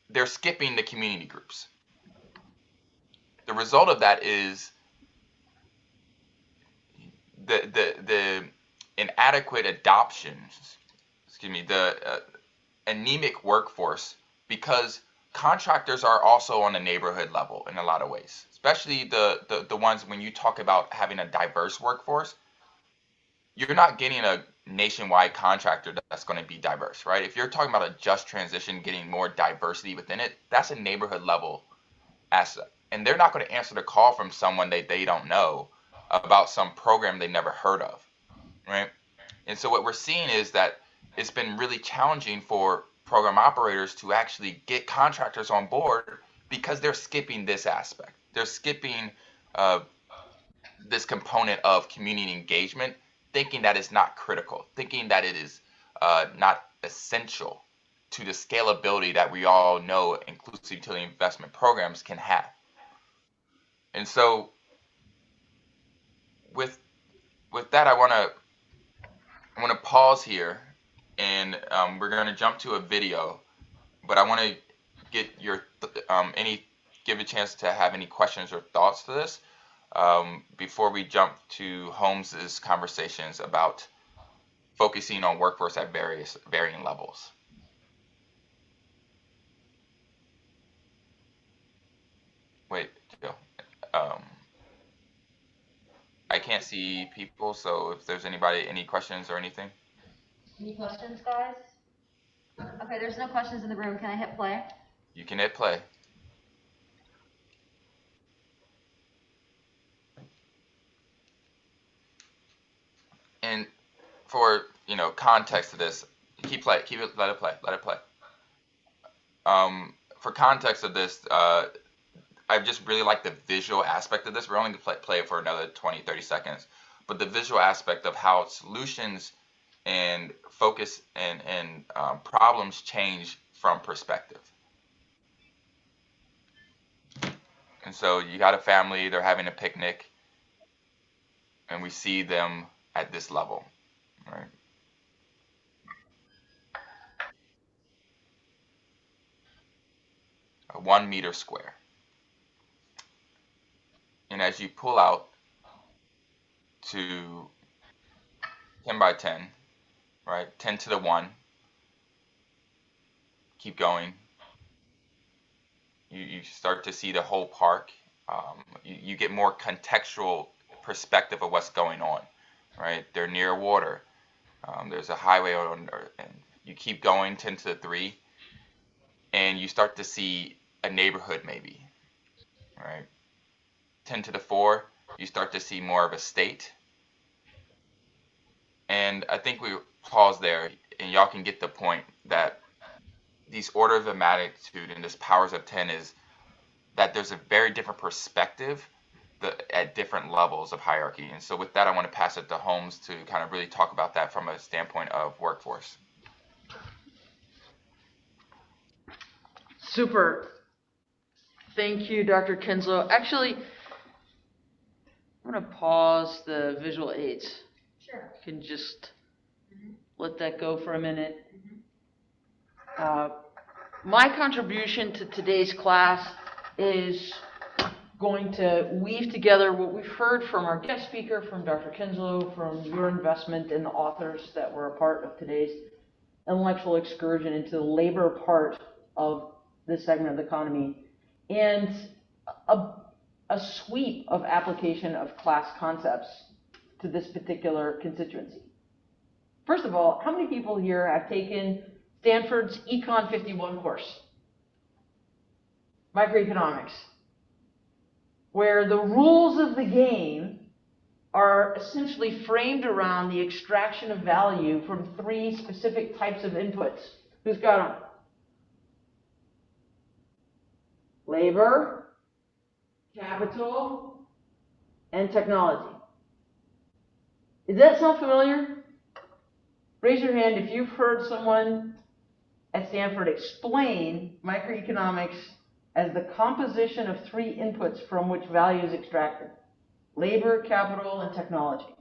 they're skipping the community groups. The result of that is the inadequate adoptions, the anemic workforce, because contractors are also on the neighborhood level in a lot of ways, especially the ones when you talk about having a diverse workforce. You're not getting a nationwide contractor that's going to be diverse, right? If you're talking about a just transition, getting more diversity within it, that's a neighborhood level asset. And they're not going to answer the call from someone they don't know about some program they never heard of, right? And so what we're seeing is that it's been really challenging for program operators to actually get contractors on board because they're skipping this aspect. They're skipping this component of community engagement, thinking that it's not critical, thinking that it is not essential to the scalability that we all know inclusive utility investment programs can have. And so with that, I want to pause here, and we're going to jump to a video, but I want to get your give a chance to have any questions or thoughts to this before we jump to Holmes's conversations about focusing on workforce at varying levels. Wait, Joe. I can't see people, so if there's any questions or anything. Any questions, guys? Okay, there's no questions in the room. Can I hit play? You can hit play. And for context to this, let it play. For context of this, I just really like the visual aspect of this. We're only going to play it for another 20-30 seconds, but the visual aspect of how solutions and focus and problems change from perspective. And so you got a family, they're having a picnic, and we see them at this level, right? A 1 meter square. And as you pull out to 10 by 10, right? 10 to the 1, keep going. You start to see the whole park. You get more contextual perspective of what's going on, right? They're near water. There's a highway and you keep going 10 to the 3, and you start to see a neighborhood maybe, right? 10 to the 4, you start to see more of a state. And I think we pause there, and y'all can get the point that these orders of magnitude and this powers of 10 is that there's a very different perspective at different levels of hierarchy. And so with that, I want to pass it to Holmes to kind of really talk about that from a standpoint of workforce. Super. Thank you, Dr. Kinslow. Actually, I'm going to pause the visual aids. Sure. You can just let that go for a minute. My contribution to today's class is going to weave together what we've heard from our guest speaker, from Dr. Kinslow, from your investment and the authors that were a part of today's intellectual excursion into the labor part of this segment of the economy, and a sweep of application of class concepts to this particular constituency. First of all, how many people here have taken Stanford's Econ 51 course? Microeconomics, where the rules of the game are essentially framed around the extraction of value from 3 specific types of inputs. Who's got them? Labor, capital, and technology. Does that sound familiar? Raise your hand if you've heard someone at Stanford explain microeconomics as the composition of three inputs from which value is extracted: labor, capital, and technology.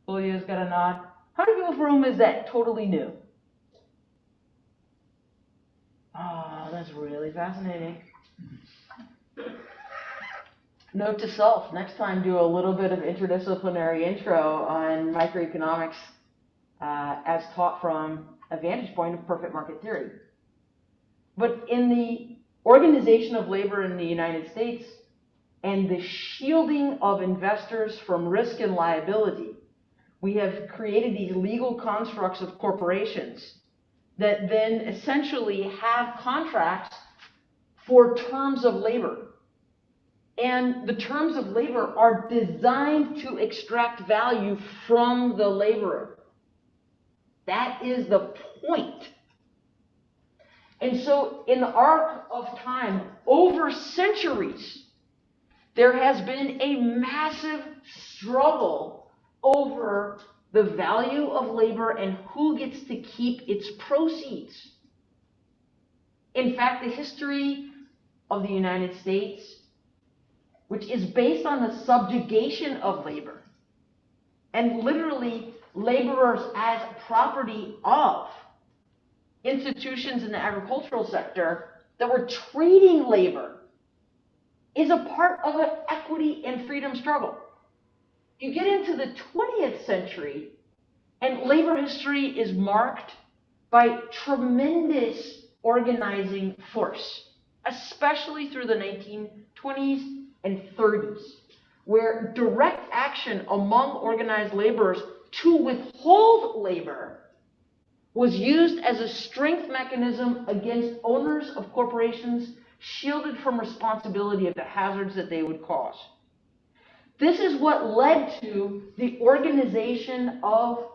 Julio's got a nod. How many people in the room is that totally new? Oh, that's really fascinating. Note to self, next time do a little bit of interdisciplinary intro on microeconomics as taught from a vantage point of perfect market theory. But in the organization of labor in the United States and the shielding of investors from risk and liability, we have created these legal constructs of corporations that then essentially have contracts for terms of labor. And the terms of labor are designed to extract value from the laborer. That is the point. And so in the arc of time, over centuries, there has been a massive struggle over the value of labor and who gets to keep its proceeds. In fact, the history of the United States, which is based on the subjugation of labor, and literally laborers as property of institutions in the agricultural sector that were trading labor, is a part of an equity and freedom struggle. You get into the 20th century, and labor history is marked by tremendous organizing force, especially through the 1920s and 30s, where direct action among organized laborers to withhold labor was used as a strength mechanism against owners of corporations shielded from responsibility of the hazards that they would cause. This is what led to the organization of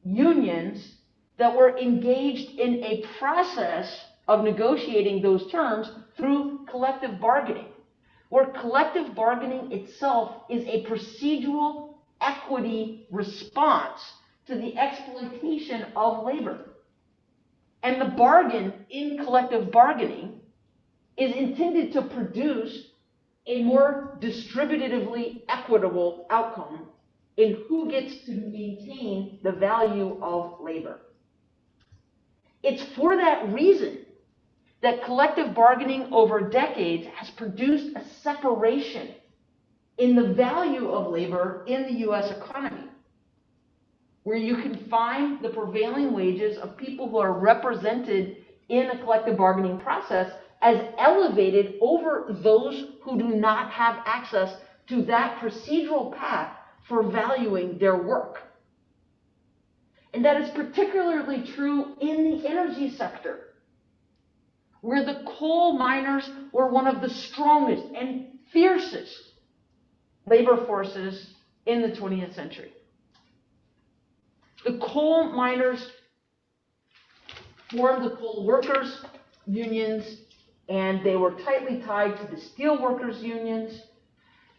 unions that were engaged in a process of negotiating those terms through collective bargaining, where collective bargaining itself is a procedural equity response to the exploitation of labor. And the bargain in collective bargaining is intended to produce a more distributively equitable outcome in who gets to maintain the value of labor. It's for that reason that collective bargaining over decades has produced a separation in the value of labor in the US economy, where you can find the prevailing wages of people who are represented in a collective bargaining process as elevated over those who do not have access to that procedural path for valuing their work. And that is particularly true in the energy sector, where the coal miners were one of the strongest and fiercest labor forces in the 20th century. The coal miners formed the coal workers' unions, and they were tightly tied to the steel workers' unions,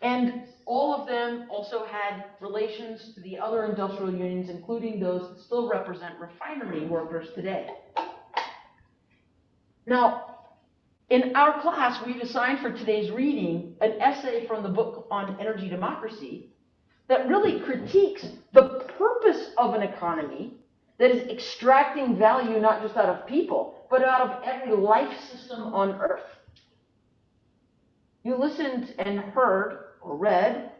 and all of them also had relations to the other industrial unions, including those that still represent refinery workers today. Now, in our class, we've assigned for today's reading an essay from the book on energy democracy that really critiques the purpose of an economy that is extracting value not just out of people, but out of every life system on Earth. You listened and heard or read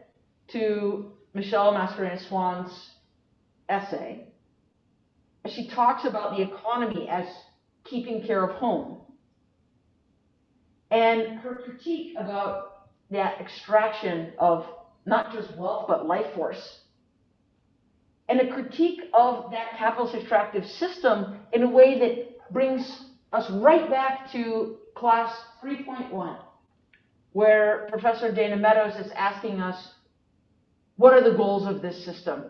to Michelle Mascarenhas-Swan's essay. She talks about the economy as keeping care of home. And her critique about that extraction of not just wealth, but life force. And a critique of that capitalist extractive system in a way that brings us right back to class 3.1, where Professor Dana Meadows is asking us, what are the goals of this system?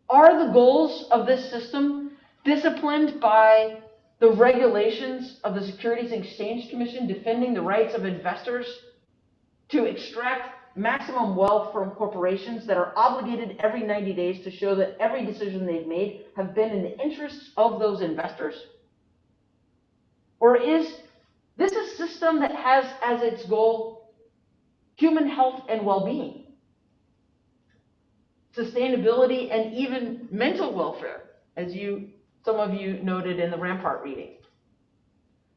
Are the goals of this system disciplined by the regulations of the Securities and Exchange Commission defending the rights of investors to extract maximum wealth from corporations that are obligated every 90 days to show that every decision they've made have been in the interests of those investors? Or is this a system that has as its goal human health and well-being, sustainability, and even mental welfare, as some of you noted in the Rampart reading?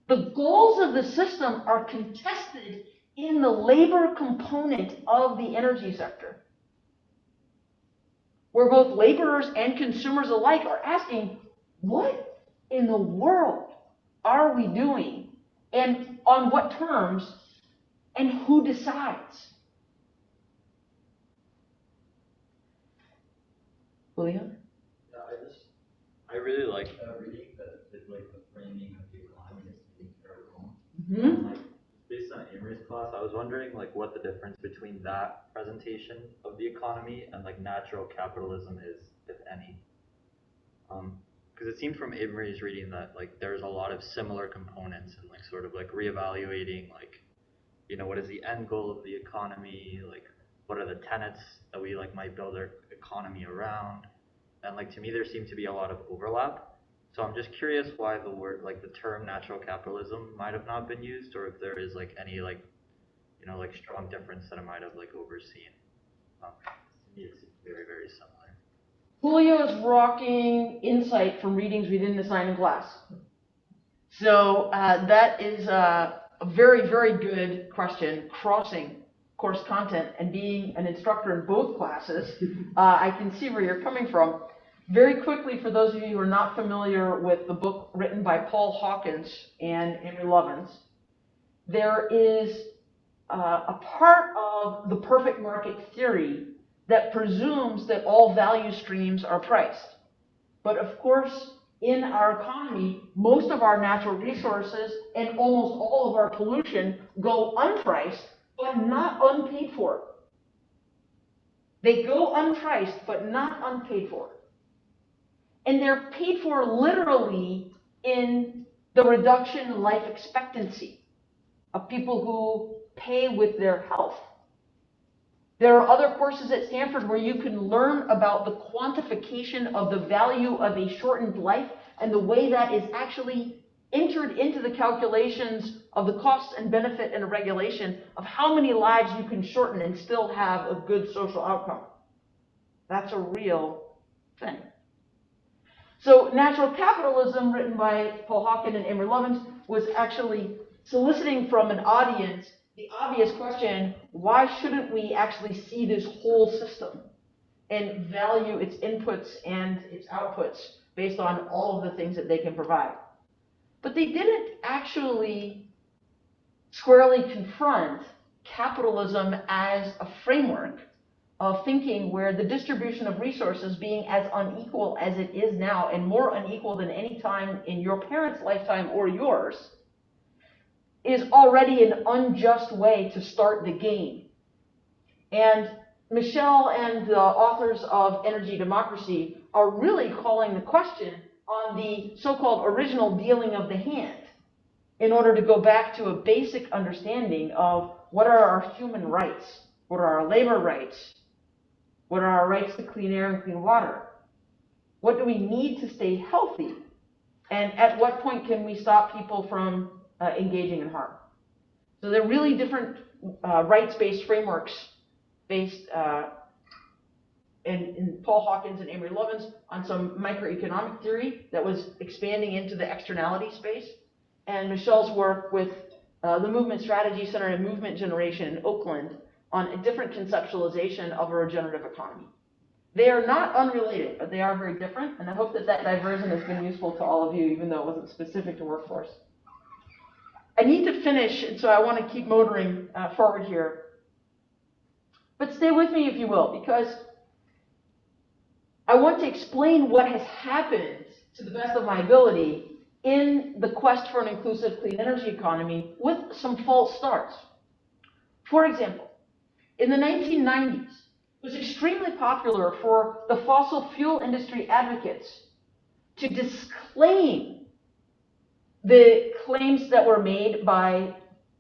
The goals of the system are contested in the labor component of the energy sector, where both laborers and consumers alike are asking, what in the world are we doing, and on what terms, and who decides? Julio? I really like reading the framing of the economy is really very wrong. Mm-hmm. Like, based on Amory's class, I was wondering like what the difference between that presentation of the economy and like natural capitalism is, if any. Because it seemed from Amory's reading that like there's a lot of similar components and like sort of like reevaluating like, you know, what is the end goal of the economy, like what are the tenets that we like might build our economy around. And like to me there seemed to be a lot of overlap. So I'm just curious why the word, like the term natural capitalism might have not been used, or if there is like any like, you know, like strong difference that I might have like overseen. To me it seems very, very similar. Julio is rocking insight from readings we didn't assign in class. So that is a very, very good question, crossing course content and being an instructor in both classes. I can see where you're coming from. Very quickly, for those of you who are not familiar with the book written by Paul Hawkins and Amory Lovins, there is a part of the perfect market theory that presumes that all value streams are priced. But of course, in our economy, most of our natural resources and almost all of our pollution go unpriced, but not unpaid for. They go unpriced, but not unpaid for. And they're paid for literally in the reduction in life expectancy of people who pay with their health. There are other courses at Stanford where you can learn about the quantification of the value of a shortened life and the way that is actually entered into the calculations of the costs and benefit and regulation of how many lives you can shorten and still have a good social outcome. That's a real thing. So natural capitalism, written by Paul Hawkins and Amory Lovins, was actually soliciting from an audience the obvious question, why shouldn't we actually see this whole system and value its inputs and its outputs based on all of the things that they can provide? But they didn't actually squarely confront capitalism as a framework of thinking where the distribution of resources being as unequal as it is now and more unequal than any time in your parents' lifetime or yours is already an unjust way to start the game. And Michelle and the authors of Energy Democracy are really calling the question on the so-called original dealing of the hand in order to go back to a basic understanding of what are our human rights, what are our labor rights, what are our rights to clean air and clean water, what do we need to stay healthy, and at what point can we stop people from engaging in harm. So they're really different rights-based frameworks based in Paul Hawkins and Amory Lovins on some microeconomic theory that was expanding into the externality space, and Michelle's work with the Movement Strategy Center and Movement Generation in Oakland on a different conceptualization of a regenerative economy. They are not unrelated, but they are very different, and I hope that that diversion has been useful to all of you, even though it wasn't specific to workforce. I need to finish, and so I want to keep motoring forward here. But stay with me, if you will, because I want to explain what has happened to the best of my ability in the quest for an inclusive clean energy economy with some false starts. For example, in the 1990s, it was extremely popular for the fossil fuel industry advocates to disclaim the claims that were made by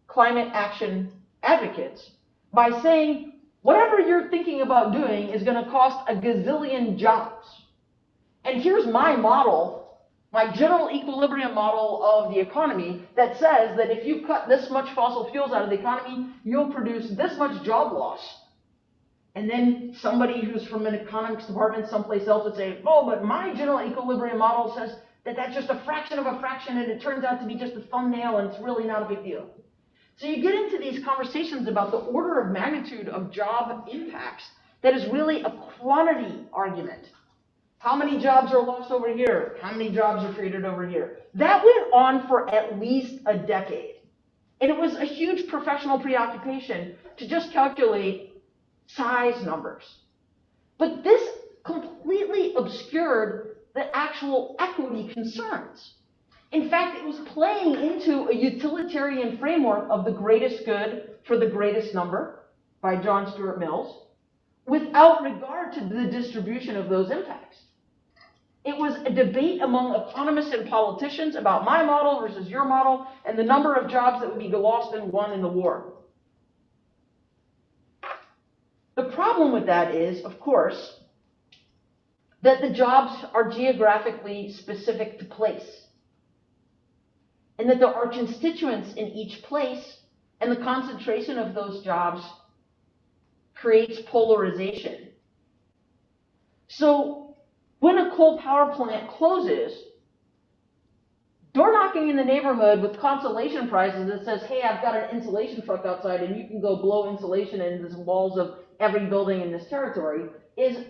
climate action advocates by saying whatever you're thinking about doing is going to cost a gazillion jobs. And here's my model, my general equilibrium model of the economy that says that if you cut this much fossil fuels out of the economy, you'll produce this much job loss. And then somebody who's from an economics department someplace else would say, oh, but my general equilibrium model says that that's just a fraction of a fraction, and it turns out to be just a thumbnail, and it's really not a big deal. So you get into these conversations about the order of magnitude of job impacts that is really a quantity argument. How many jobs are lost over here? How many jobs are created over here? That went on for at least a decade. And it was a huge professional preoccupation to just calculate size numbers. But this completely obscured the actual equity concerns. In fact, it was playing into a utilitarian framework of the greatest good for the greatest number by John Stuart Mills, without regard to the distribution of those impacts. It was a debate among economists and politicians about my model versus your model and the number of jobs that would be lost and won in the war. The problem with that is, of course, that the jobs are geographically specific to place, and that there are constituents in each place, and the concentration of those jobs creates polarization. So when a coal power plant closes, door knocking in the neighborhood with consolation prizes that says, hey, I've got an insulation truck outside and you can go blow insulation into the walls of every building in this territory, is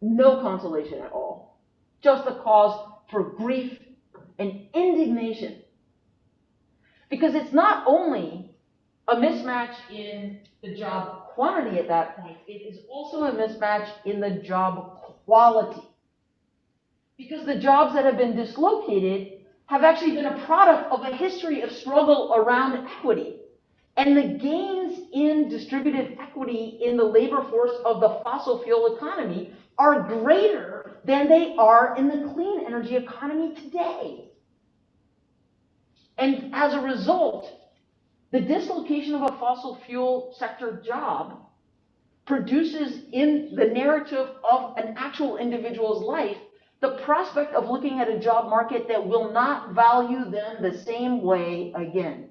no consolation at all. Just a cause for grief and indignation. Because it's not only a mismatch in the job quantity at that point, it is also a mismatch in the job quality. Because the jobs that have been dislocated have actually been a product of a history of struggle around equity. And the gains in distributive equity in the labor force of the fossil fuel economy are greater than they are in the clean energy economy today. And as a result, the dislocation of a fossil fuel sector job produces in the narrative of an actual individual's life the prospect of looking at a job market that will not value them the same way again.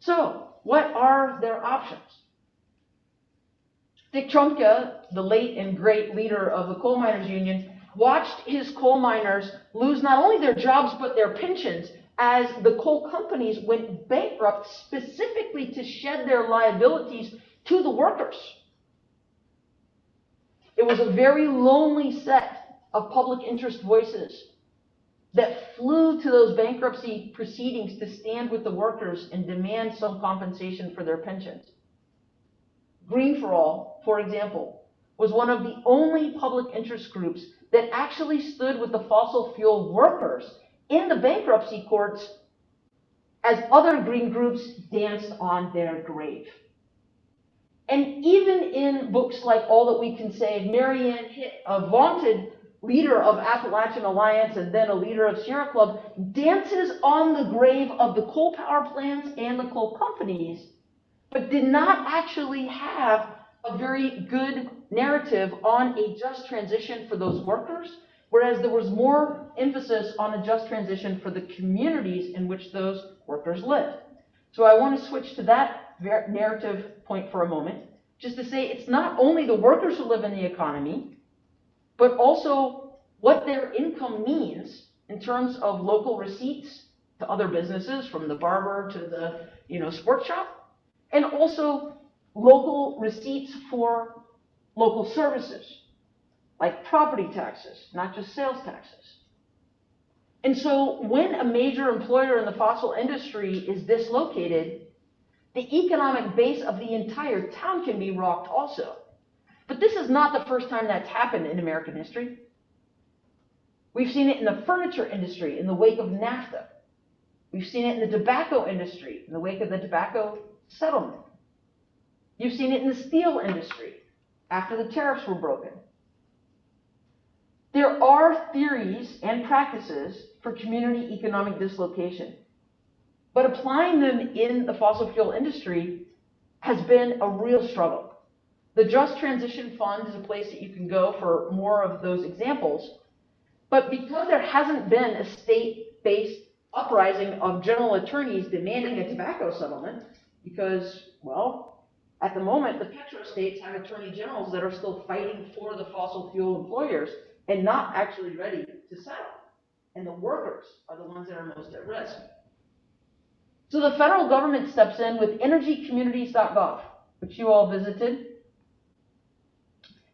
So, what are their options? Dick Trumka, the late and great leader of the coal miners union, watched his coal miners lose not only their jobs but their pensions as the coal companies went bankrupt specifically to shed their liabilities to the workers. It was a very lonely set of public interest voices that flew to those bankruptcy proceedings to stand with the workers and demand some compensation for their pensions. Green for All, for example, was one of the only public interest groups that actually stood with the fossil fuel workers in the bankruptcy courts as other green groups danced on their grave. And even in books like All That We Can Save, Marianne Hitt, a vaunted leader of Appalachian Alliance and then a leader of Sierra Club, dances on the grave of the coal power plants and the coal companies, but did not actually have a very good narrative on a just transition for those workers, whereas there was more emphasis on a just transition for the communities in which those workers lived. So I want to switch to that narrative point for a moment, just to say it's not only the workers who live in the economy, but also what their income means in terms of local receipts to other businesses, from the barber to the sports shop, and also local receipts for local services, like property taxes, not just sales taxes. And so when a major employer in the fossil industry is dislocated, the economic base of the entire town can be rocked also. But this is not the first time that's happened in American history. We've seen it in the furniture industry in the wake of NAFTA. We've seen it in the tobacco industry in the wake of the tobacco settlement. You've seen it in the steel industry after the tariffs were broken. There are theories and practices for community economic dislocation, but applying them in the fossil fuel industry has been a real struggle. The Just Transition Fund is a place that you can go for more of those examples. But because there hasn't been a state-based uprising of general attorneys demanding a tobacco settlement, because, well, at the moment, the petrostates have attorney generals that are still fighting for the fossil fuel employers and not actually ready to settle. And the workers are the ones that are most at risk. So the federal government steps in with energycommunities.gov, which you all visited.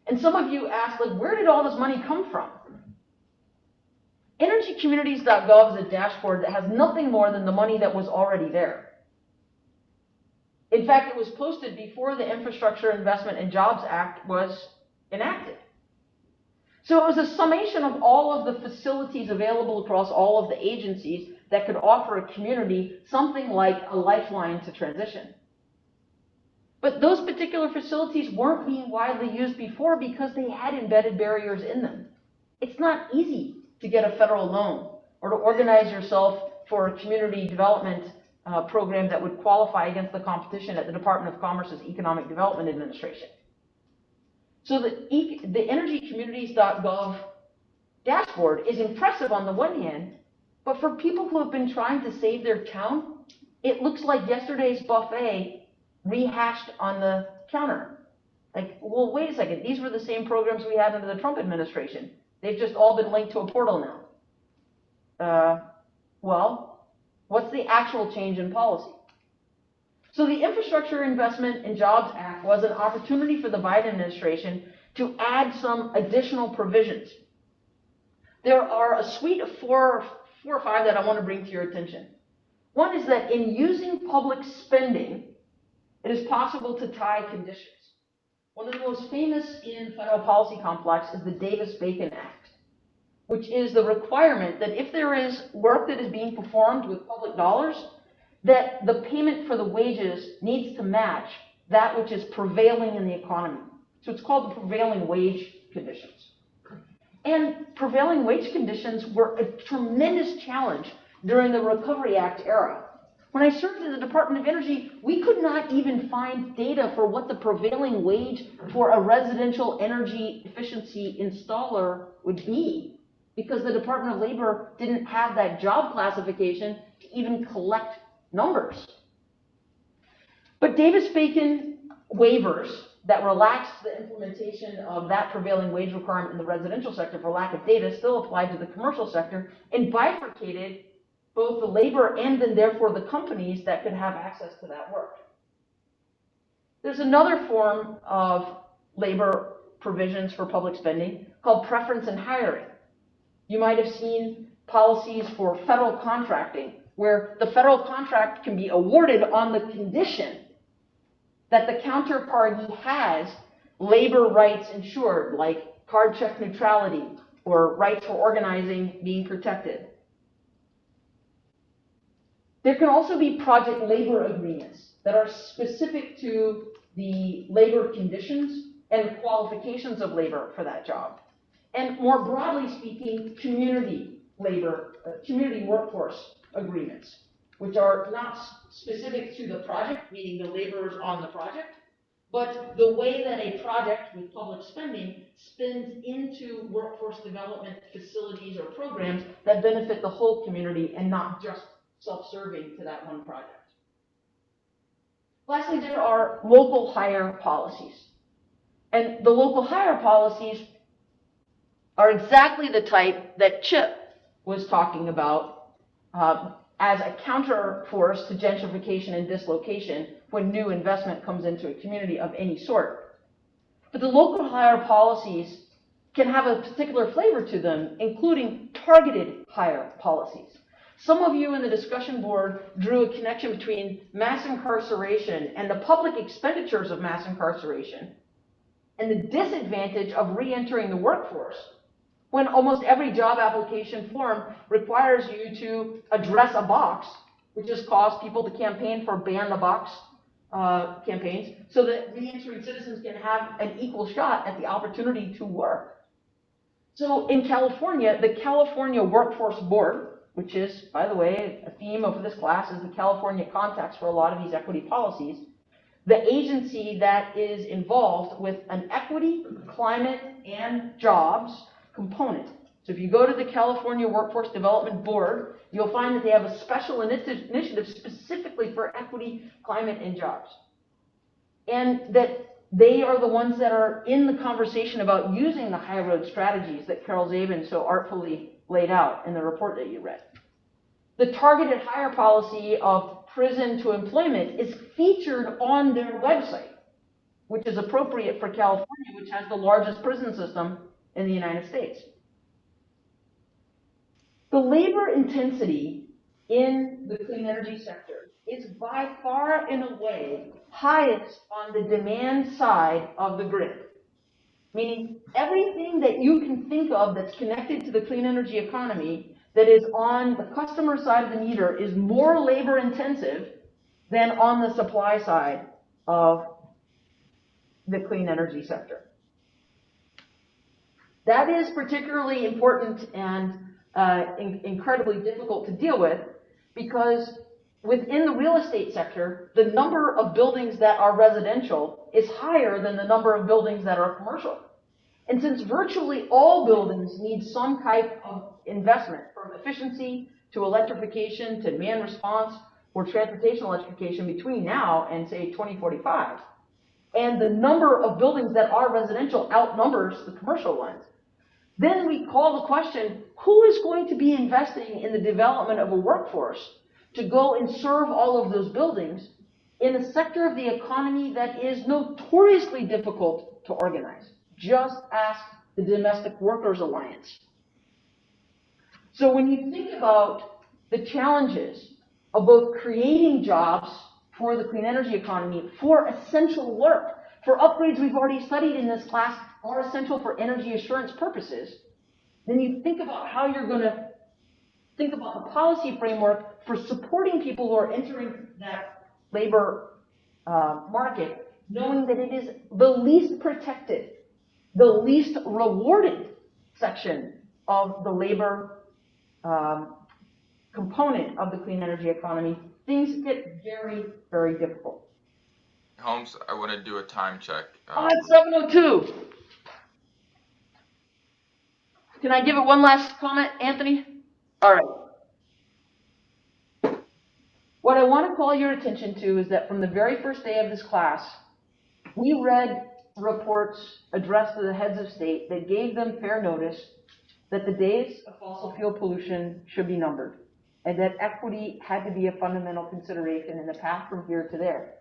And some of you asked, like, where did all this money come from? Energycommunities.gov is a dashboard that has nothing more than the money that was already there. In fact, it was posted before the Infrastructure Investment and Jobs Act was enacted. So it was a summation of all of the facilities available across all of the agencies that could offer a community something like a lifeline to transition. But those particular facilities weren't being widely used before because they had embedded barriers in them. It's not easy to get a federal loan or to organize yourself for a community development program that would qualify against the competition at the Department of Commerce's Economic Development Administration. So the energycommunities.gov dashboard is impressive on the one hand, but for people who have been trying to save their town, it looks like yesterday's buffet rehashed on the counter. Like, well, wait a second, these were the same programs we had under the Trump administration. They've just all been linked to a portal now. Well, what's the actual change in policy? So the Infrastructure Investment and Jobs Act was an opportunity for the Biden administration to add some additional provisions. There are a suite of four or five that I want to bring to your attention. One is that in using public spending, it is possible to tie conditions. One of the most famous in federal policy complex is the Davis-Bacon Act, which is the requirement that if there is work that is being performed with public dollars, that the payment for the wages needs to match that which is prevailing in the economy. So it's called the prevailing wage conditions. And prevailing wage conditions were a tremendous challenge during the Recovery Act era. When I served in the Department of Energy, we could not even find data for what the prevailing wage for a residential energy efficiency installer would be, because the Department of Labor didn't have that job classification to even collect numbers. But Davis-Bacon waivers that relaxed the implementation of that prevailing wage requirement in the residential sector for lack of data still applied to the commercial sector and bifurcated both the labor and then therefore the companies that could have access to that work. There's another form of labor provisions for public spending called preference in hiring. You might have seen policies for federal contracting where the federal contract can be awarded on the condition that the counterparty has labor rights ensured, like card check neutrality or rights for organizing being protected. There can also be project labor agreements that are specific to the labor conditions and qualifications of labor for that job. And more broadly speaking, community workforce agreements, which are not specific to the project, meaning the laborers on the project, but the way that a project with public spending spins into workforce development facilities or programs that benefit the whole community and not just self-serving to that one project. Lastly, there are local hire policies. And the local hire policies are exactly the type that Chip was talking about as a counterforce to gentrification and dislocation when new investment comes into a community of any sort. But the local hire policies can have a particular flavor to them, including targeted hire policies. Some of you in the discussion board drew a connection between mass incarceration and the public expenditures of mass incarceration and the disadvantage of re-entering the workforce when almost every job application form requires you to address a box, which has caused people to campaign for ban the box campaigns so that re-entering citizens can have an equal shot at the opportunity to work. So in California, the California Workforce Board, which is, by the way, a theme of this class is the California context for a lot of these equity policies, the agency that is involved with an equity, climate, and jobs component. So if you go to the California Workforce Development Board, you'll find that they have a special initiative specifically for equity, climate, and jobs. And that they are the ones that are in the conversation about using the high road strategies that Carol Zabin so artfully laid out in the report that you read. The targeted hire policy of prison to employment is featured on their website, which is appropriate for California, which has the largest prison system in the United States. The labor intensity in the clean energy sector is by far and away highest on the demand side of the grid. Meaning everything that you can think of that's connected to the clean energy economy that is on the customer side of the meter is more labor intensive than on the supply side of the clean energy sector. That is particularly important and incredibly difficult to deal with, because within the real estate sector, the number of buildings that are residential is higher than the number of buildings that are commercial. And since virtually all buildings need some type of investment, from efficiency to electrification to demand response or transportation electrification between now and say 2045, and the number of buildings that are residential outnumbers the commercial ones, then we call the question, who is going to be investing in the development of a workforce to go and serve all of those buildings in a sector of the economy that is notoriously difficult to organize? Just ask the Domestic Workers Alliance. So when you think about the challenges of both creating jobs for the clean energy economy, for essential work, for upgrades we've already studied in this class are essential for energy assurance purposes, then you think about how you're going to think about the policy framework for supporting people who are entering that labor market, knowing that it is the least protected, the least rewarded section of the labor component of the clean energy economy. Things get very, very difficult. Holmes, I want to do a time check. It's 7:02. Can I give it one last comment, Anthony? All right. What I want to call your attention to is that from the very first day of this class, we read reports addressed to the heads of state that gave them fair notice that the days of fossil fuel pollution should be numbered, and that equity had to be a fundamental consideration in the path from here to there.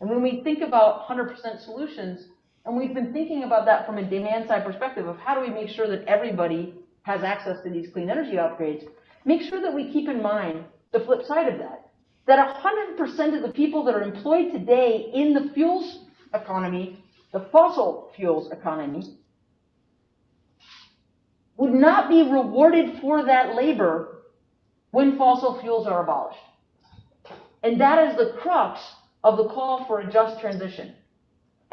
And when we think about 100% solutions, and we've been thinking about that from a demand side perspective of how do we make sure that everybody has access to these clean energy upgrades, make sure that we keep in mind the flip side of that, that 100% of the people that are employed today in the fuels economy, the fossil fuels economy, would not be rewarded for that labor when fossil fuels are abolished. And that is the crux of the call for a just transition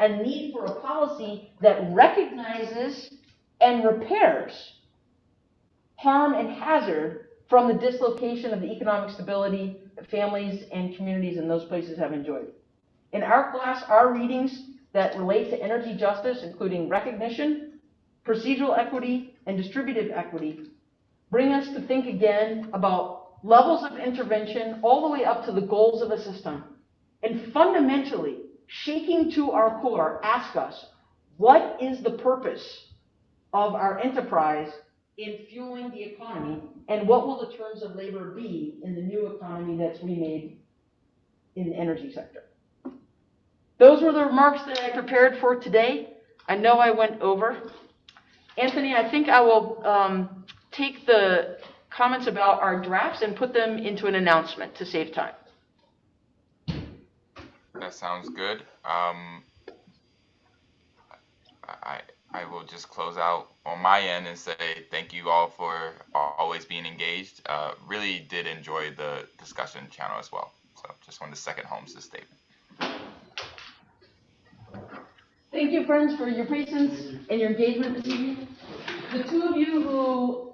and need for a policy that recognizes and repairs harm and hazard from the dislocation of the economic stability that families and communities in those places have enjoyed. In our class, our readings that relate to energy justice, including recognition, procedural equity, and distributive equity, bring us to think again about levels of intervention all the way up to the goals of a system. And fundamentally, shaking to our core, ask us, what is the purpose of our enterprise in fueling the economy, and what will the terms of labor be in the new economy that's remade in the energy sector? Those were the remarks that I prepared for today. I know I went over. Anthony, I think I will take the comments about our drafts and put them into an announcement to save time. That sounds good. I will just close out on my end and say thank you all for always being engaged. Really did enjoy the discussion channel as well. So just wanted to second Holmes' statement. Thank you, friends, for your patience and your engagement this evening. The two of you who